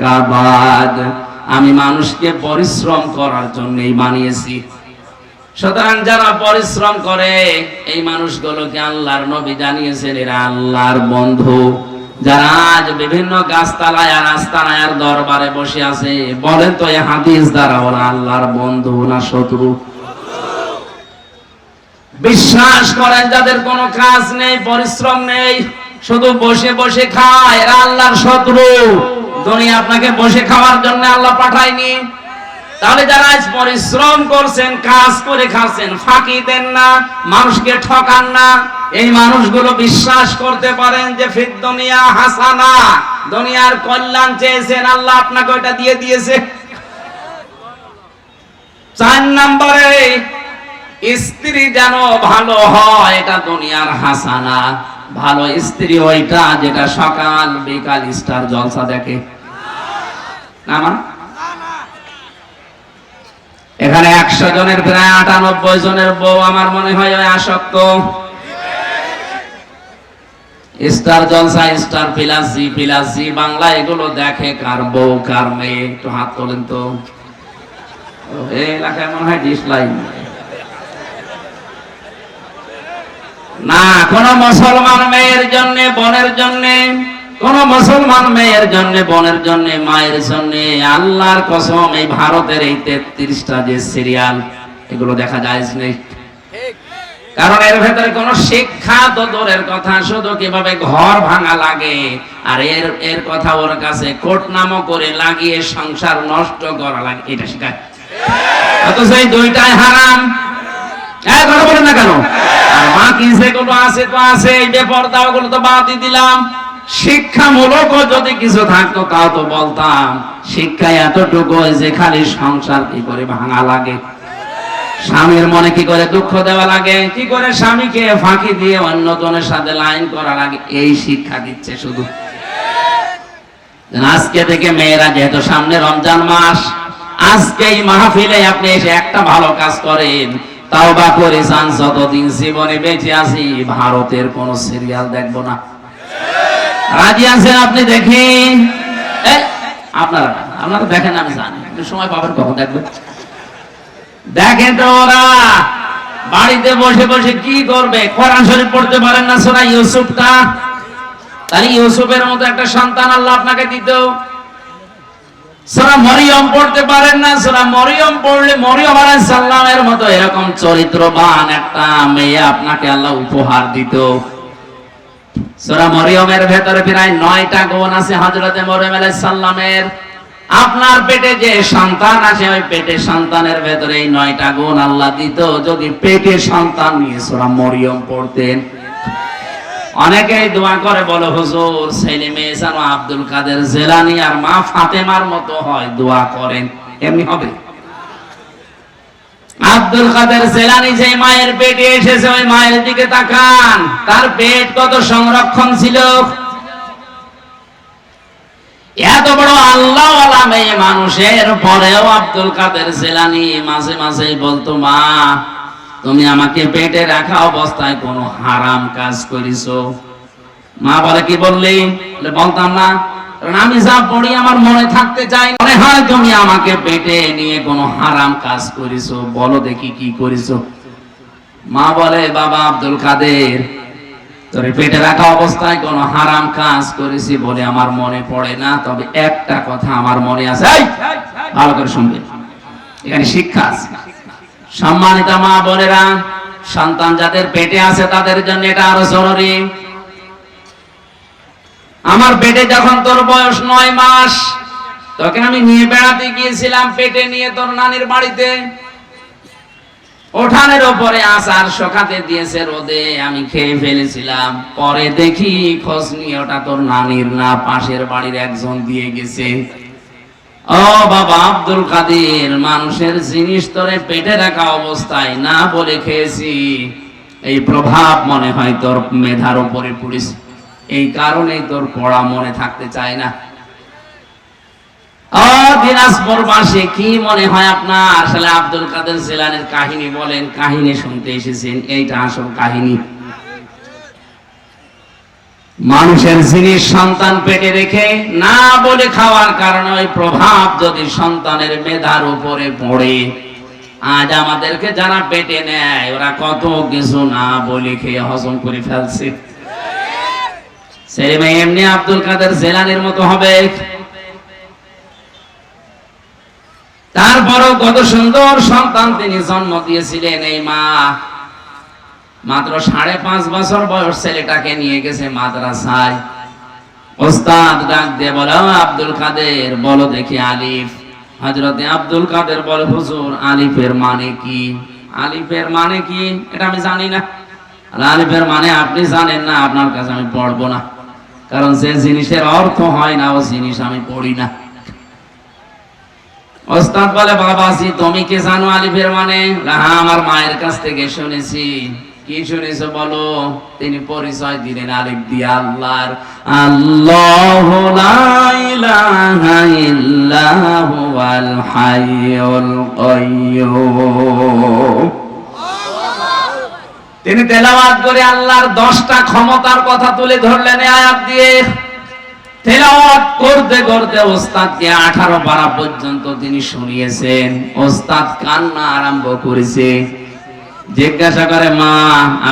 কাবাদ, আমি মানুষকে পরিশ্রম করার জন্যই বানিয়েছি। সুতরাং যারা পরিশ্রম করে এই মানুষগুলোকে আল্লাহর নবী জানিয়েছেন এরা আল্লাহর বন্ধু। যারা আজ বিভিন্ন গাছতলায় আর আস্তানায় আর দরবারে বসে আছে, বলেন তো এই হাদিস দ্বারা ওরা আল্লাহর বন্ধু না শত্রু? বিশ্বাস করেন যাদের কোনো কাজ নেই, পরিশ্রম নেই, শুধু বসে বসে খায়, এরা আল্লাহর শত্রু। দুনিয়া আপনাকে বসে খাওয়ার জন্য আল্লাহ পাঠায়নি। তাহলে যারা আজ পরিশ্রম করছেন, কাজ করে খাচ্ছেন, ফাঁকি দেন না, মানুষকে ঠকান না, এই মানুষগুলো বিশ্বাস করতে পারেন যে ফিদ দুনিয়া হাসানা, দুনিয়ার কল্যাণ চেয়েছেন, আল্লাহ আপনাকে ওটা দিয়ে দিয়েছে। 4 নম্বরে স্ত্রী যেন ভালো হয়, এটা দুনিয়ার হাসানা। ভালো স্ত্রী ওইটা যেটা সকাল বিকাল স্টার জলসা দেখে না। এখানে 100 জনের প্রায় 98 জনের বউ আমার মনে হয় ওই আসক্ত। স্টার জলসা, স্টার প্লাস জি বাংলা এগুলো দেখে কার বউ কার মেয়ে? একটু হাত তোলেন তো। এই এলাকায় মনে হয় ডিসলাইন না। কোন মুসলমান মেয়ের জন্য, বোনের জন্য, কোন মুসলমান মেয়ের জন্য, বোনের জন্য, মায়ের জন্য আল্লাহর কসম এই ভারতের এই 33টা যে সিরিয়াল এগুলো দেখা যায় নেই। কারণ এর ভেতরে কোন শিক্ষা তো দূরের কথা, শুধু কিভাবে ঘর ভাঙা লাগে আর এর কথা ওর কাছে কোট নামও করে লাগিয়ে সংসার নষ্ট করা লাগে, এটা শেখায়। অথচ এই দুইটাই হারাম। কথা বলেন না কেন? আর বাকি যেগুলো আছে তো আছে, এই বেপরদা ওগুলো তো বাদই দিলাম। শিক্ষামূলক যদি কিছু থাকতো তাও তো বলতাম। শিক্ষা এতটুকু যে খালি সংসার কি করে ভাঙা লাগে, স্বামীর মনে কি করে দুঃখ দেওয়া লাগে, কি করে স্বামীকে ফাঁকি দিয়ে অন্য জনের সাথে লাইন করা লাগে, এই শিক্ষা দিচ্ছে শুধু। আজকে থেকে মেয়েরা, যেহেতু সামনে রমজান মাস, আজকে এই মাহফিলে আপনি এসে একটা ভালো কাজ করেন, তাওবা করে যান, যতদিন জীবনে বেঁচে আছি ভারতের কোন সিরিয়াল দেখবো না। রাজি আছেন আপনি? দেখেন, আপনারা দেখেন, আমি জানি সময় পাবেন কখন দেখবেন। দেখেন তো ওরা বাড়িতে বসে বসে কি করবে? কোরআন শরীফ পড়তে পারেন না, সূরা ইউসুফটা? তাহলে ইউসুফের মতো একটা সন্তান আল্লাহ আপনাকে দিত। সূরা মরিয়ম পড়তে পারেন না, সূরা মরিয়ম পড়লে মরিয়ম আলাইহিস সালামের মতো এরকম চরিত্রবান একটা মেয়ে আপনাকে আল্লাহ উপহার দিত। সূরা মরিয়মের ভেতরে প্রায় 9টা গুণ আছে হযরতে মরিয়ম আলাইহিস সালামের। আপনার পেটে যে সন্তান আছে, ওই পেটে সন্তানের ভেতরে এই 9টা গুণ আল্লাহ দিত যদি পেটে সন্তান নিয়ে সূরা মরিয়ম পড়তেন। অনেকেই দোয়া করে বলে, হুজুর ছেলে মেয়ে যেন আব্দুল কাদের জেলানী আর মা ফাতেমার মতো হয়, দোয়া করেন। এমনি হবে? আব্দুল কাদের জেলানী যে মায়ের পেটে এসেছে, ওই মায়ের দিকে তাকান, তার পেট কত সংরক্ষণ ছিল। এত বড় আল্লাহওয়ালা মেয়ে মানুষের পরেও আব্দুল কাদের জেলানী মাঝে মাঝে বলতো, মা তুমি আমাকে পেটে রাখা অবস্থায় কোনো হারাম কাজ করিছো? মা বলে, কি বললি? বলতাম না, কারণ আমি যা পড়ি আমার মনে থাকতে চাই। মনে হয় তুমি আমাকে পেটে নিয়ে কোনো হারাম কাজ করিছো, বলো দেখি কি করিছো। মা বলে, বাবা আব্দুল কাদের, তোর পেটে রাখা অবস্থায় কোন হারাম কাজ করেছি বলে আমার মনে পড়ে না, তবে একটা কথা আমার মনে আছে। ভালো করে শুনবে, এখানে শিক্ষা আছে। সম্মানিত মা বোনেরা, সন্তান যাদের পেটে আছে তাদের জন্য এটা আরো জরুরি। আমার পেটে যখন তোর বয়স 9 মাস, তোকে আমি নিয়ে বেড়াতে গিয়েছিলাম পেটে নিয়ে তোর নানির বাড়িতে। উঠানের উপরে আচার শোকাতে দিয়েছে রোদে, আমি খেয়ে ফেলেছিলাম। পরে দেখি খোঁজ নিয়ে ওটা তোর নানির না, পাশের বাড়ির একজন দিয়ে গেছে। ও বাবা আব্দুল কাদের, মানুষের জিনিস তোরে পেটে রাখা অবস্থায় না বলে খেয়েছি, এই প্রভাব মনে হয় তোর মেধার উপরে পড়েছে, এই কারণেই তোর পড়া মনে থাকতে চায় না। ও দিনাজপুরবাসী, কি মনে হয় আপনার? আসলে আব্দুল কাদের জিলানীর কাহিনী বলেন, কাহিনী শুনতে এসেছেন, এইটা আসল কাহিনী। মানুষের জিনিস সন্তান পেটে রেখে না বলে খাওয়ার কারণে ওই প্রভাব যদি সন্তানের মেধার উপরে পড়ে, আজ আমাদেরকে যারা পেটে নেয় ওরা কত কিছু না বলে খেয়ে হজম করে ফেলছে। ছেলে মেয়ে এমনি আব্দুল কাদের জিলানীর মতো হবে? তারপরও কত সুন্দর সন্তান তিনি জন্ম দিয়েছিলেন। এই মা মাত্র 5.5 বছর বয়স ছেলেটাকে নিয়ে গেছে মাদ্রাসায়। ওস্তাদ ডাক দিয়ে বলে, আব্দুল কাদের বলো দেখি আলিফ। হযরতে আব্দুল কাদের বলে, হুজুর আলিফের মানে কি? আলিফের মানে কি এটা আমি জানি না। আলিফের মানে আপনি জানেন না, আপনার কাছে আমি পড়বো না, কারণ যে জিনিসের অর্থ হয় না ও জিনিস আমি পড়ি না। ওস্তাদ বলে, বাবাজি তুমি কি জানো আলিফের মানে? হ্যাঁ, আমার মায়ের কাছ থেকে শুনেছি। কি শুনেছো বলো? তিনি পরিচয় দিলেন আলিফ দিয়ে আল্লাহর। আল্লাহু লা ইলাহা ইল্লা হুয়াল হাইয়ুল কাইয়্যুম। তিনি তেলাওয়াত করে আল্লাহর 10টা ক্ষমতার কথা তুলে ধরলেন এই আয়াত দিয়ে। তেলাওয়াত করতে করতে ওস্তাদকে 18 পারা পর্যন্ত তিনি শুনিয়েছেন। ওস্তাদ কান্না আরম্ভ করেছে। জিজ্ঞাসা করে, মা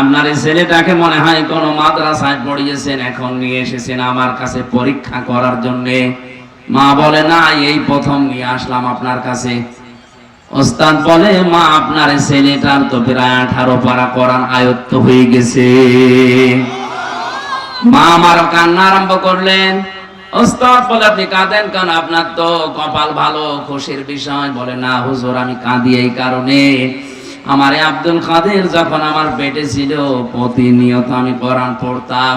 আপনার এই ছেলেটাকে মনে হয় কোন মাদ্রাসায় পড়িয়েছেন, এখন নিয়ে এসেছেন আমার কাছে পরীক্ষা করার জন্য? মা বলে, না, এই প্রথম নিয়ে আসলাম আপনার কাছে। ওস্তাদ বলে, মা আপনার এই ছেলেটার তো প্রায় 18 পারা কোরআন আয়ত্ত হয়ে গেছে। মা আমার কান্না আরম্ভ করলেন। ওস্তাদ বলে, আপনি কাঁদেন কেন? আপনার তো কপাল ভালো, খুশির বিষয়। বলে, না হুজুর, আমি কাঁদি এই কারণে, আমার আব্দুল কাদের যখন আমার পেটে ছিল প্রতিনিয়ত আমি কোরআন পড়তাম,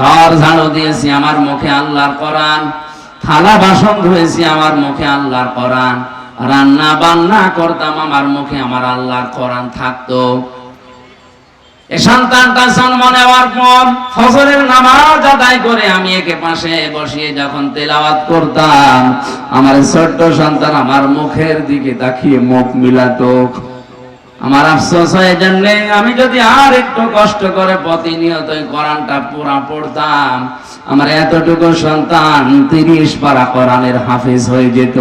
ঘর ঝাড়ু দিয়েছি আমার মুখে আল্লাহর কোরআন, থালা বাসন ধুয়েছি আমার মুখে আল্লাহর কোরআন, রান্না বান্না করতাম আমার মুখে আমার আল্লাহর কোরআন থাকতো। এই সন্তানটা জন্ম নেওয়ার পর ফজরের নামাজ আদায় করে আমি একে পাশে বসিয়ে যখন তেলাওয়াত করতাম, আমার ছোট্ট সন্তান আমার মুখের দিকে তাকিয়ে মুখ মিলাতো। আমার আফসোস হয় জন্য আমি যদি আর একটু কষ্ট করে প্রতিনিয়ত কোরআনটা পুরা পড়তাম, আমার এতটুকু সন্তান 30 পারা কোরআনের হাফেজ হয়ে যেত।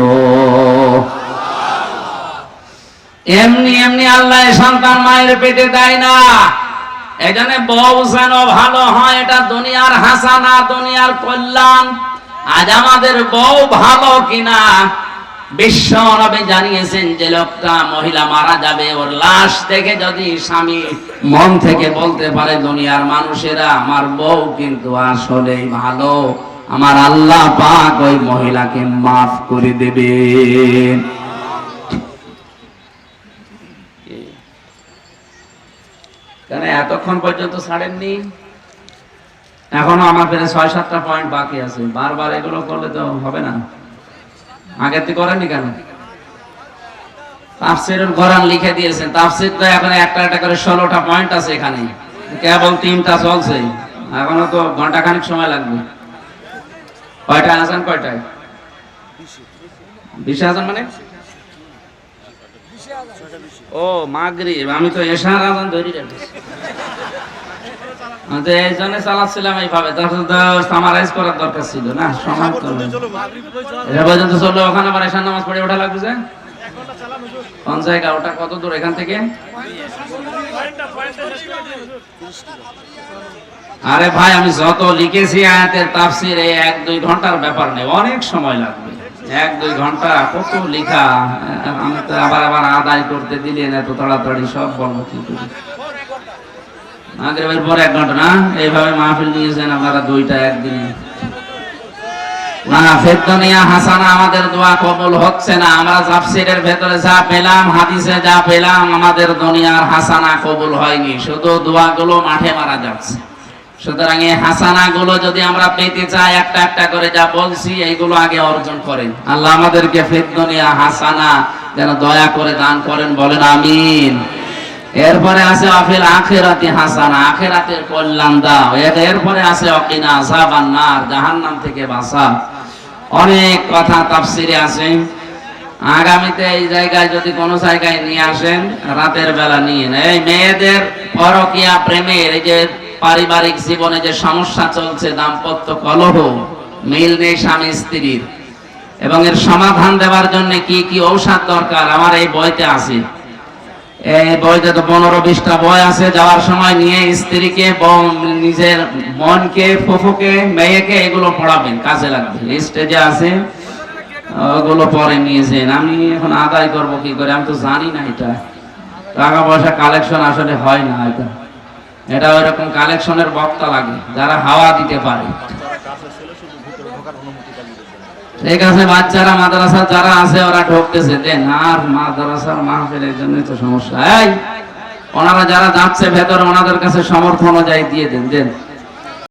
এমনি এমনি আল্লাহ সন্তান মায়ের পেটে দেয় না। এখানে বউ যেন ভালো হয়, এটা দুনিয়ার হাসানা, দুনিয়ার কল্যাণ। আজ আমাদের বউ ভালো কিনা বিশ্ব নবী জানিয়েছেন, যে লোকটা মহিলা মারা যাবে ওর লাশ থেকে যদি স্বামী মন থেকে বলতে পারে দুনিয়ার মানুষেরা আমার বউ কিন্তু আসলেই ভালো, আমার আল্লাহ পাক ওই মহিলাকে মাফ করে দেবে। কেন এতক্ষণ পর্যন্ত ছাড়েননি? এখনো আমার পেরে 6-7টা পয়েন্ট বাকি আছে। বারবার এগুলো করলে তো হবে না। আগে থেকে করেননি কেন? তাফসীরুল কোরআন লিখে দিয়েছেন, তাফসীর তো এখন একটা একটা করে 16টা পয়েন্ট আছে, এখানে কেবল 3টা চলছে, এখনো তো ঘন্টা খানিক সময় লাগবে। কয়টা আজান? কয়টায়? 20 আজান মানে? ও মাগরিব, আমি তো এশার আজান ধরে রেখেছি। এই জন্য চালাচ্ছিলাম এইভাবে, সামারাইজ করার দরকার ছিল না। সময় এটা পর্যন্ত চললো, ওখানে আবার এশার নামাজ পড়ে ওঠা লাগবে যে কোন জায়গা, ওটা কত দূর এখান থেকে? আরে ভাই, আমি যত লিখেছি আয়াতের তাফসীর, 1-2 ঘন্টার ব্যাপার নেই, অনেক সময় লাগবে। 1-2 ঘন্টা কত লেখা, আমি তো আবার আদায় করতে দিলেন এত তাড়াতাড়ি, সব বলবো কি করে? মাগরিবের পর 1 ঘন্টা না, এইভাবে মাহফিল নিয়েছেন আপনারা 2টা একদিনে। না, ফেরদনিয়া হাসানা, আমাদের দোয়া কবুল হচ্ছে না। আমরা তাফসীরের ভেতরে যা পেলাম, হাদিসে যা পেলাম, আমাদের দুনিয়ার হাসানা কবুল হয়নি, শুধু দোয়াগুলো মাঠে মারা যাচ্ছে। সুতরাং এই হাসানা গুলো যদি আমরা পেতে চাই, একটা একটা করে যা বলছি এইগুলো আগে অর্জন করেন। আল্লাহ আমাদেরকে ফিরদুনিয়া হাসানা যেন দয়া করে দান করেন, বলেন আমিন। এরপরে আছে আফিল আখিরাতি হাসানা, আখিরাতের কল্যাণ দাও। এরপরে আছে ওয়াকিনা আযাবান নার, জাহান্নাম থেকে বাঁচা। অনেক কথা তাফসিরে আছে। আগামীতে এই জায়গায় যদি কোনো জায়গায় নিয়ে আসেন, রাতের বেলা নিয়ে নেন। এই মেয়েদের পরকীয়া প্রেমের, এই যে পারিবারিক জীবনে যে সমস্যা চলছে, দাম্পত্য কলহ, মিল নেই স্বামী স্ত্রীর, এবং এর সমাধান দেওয়ার জন্য কি কি ঔষধ দরকার আমার এই বইতে আছে। এই বইতে তো 15-20টা বই আছে। যাওয়ার সময় নিয়ে স্ত্রীকে, নিজের মনকে, ফুফুকে, মেয়েকে এগুলো পড়াবেন, কাজে লাগবে। স্টেজে আছে, ওগুলো পরে নিয়েছেন। আমি এখন আদায় করবো কি করে, আমি তো জানি না। এটা টাকা পয়সা কালেকশন আসলে হয় না। এটা ওইরকম কালেকশনের বক্তা লাগে যারা হাওয়া দিতে পারে। ঠিক আছে, বাচ্চারা মাদ্রাসা যারা আছে ওরা ঢুকতেছে, দেন। আর মাদ্রাসার মাহফিলের জন্যই তো সমস্যা। এই ওনারা যারা যাচ্ছে ভেতরে, ওনাদের কাছে সমর্থ অনুযায়ী দিয়ে দেন, দেন।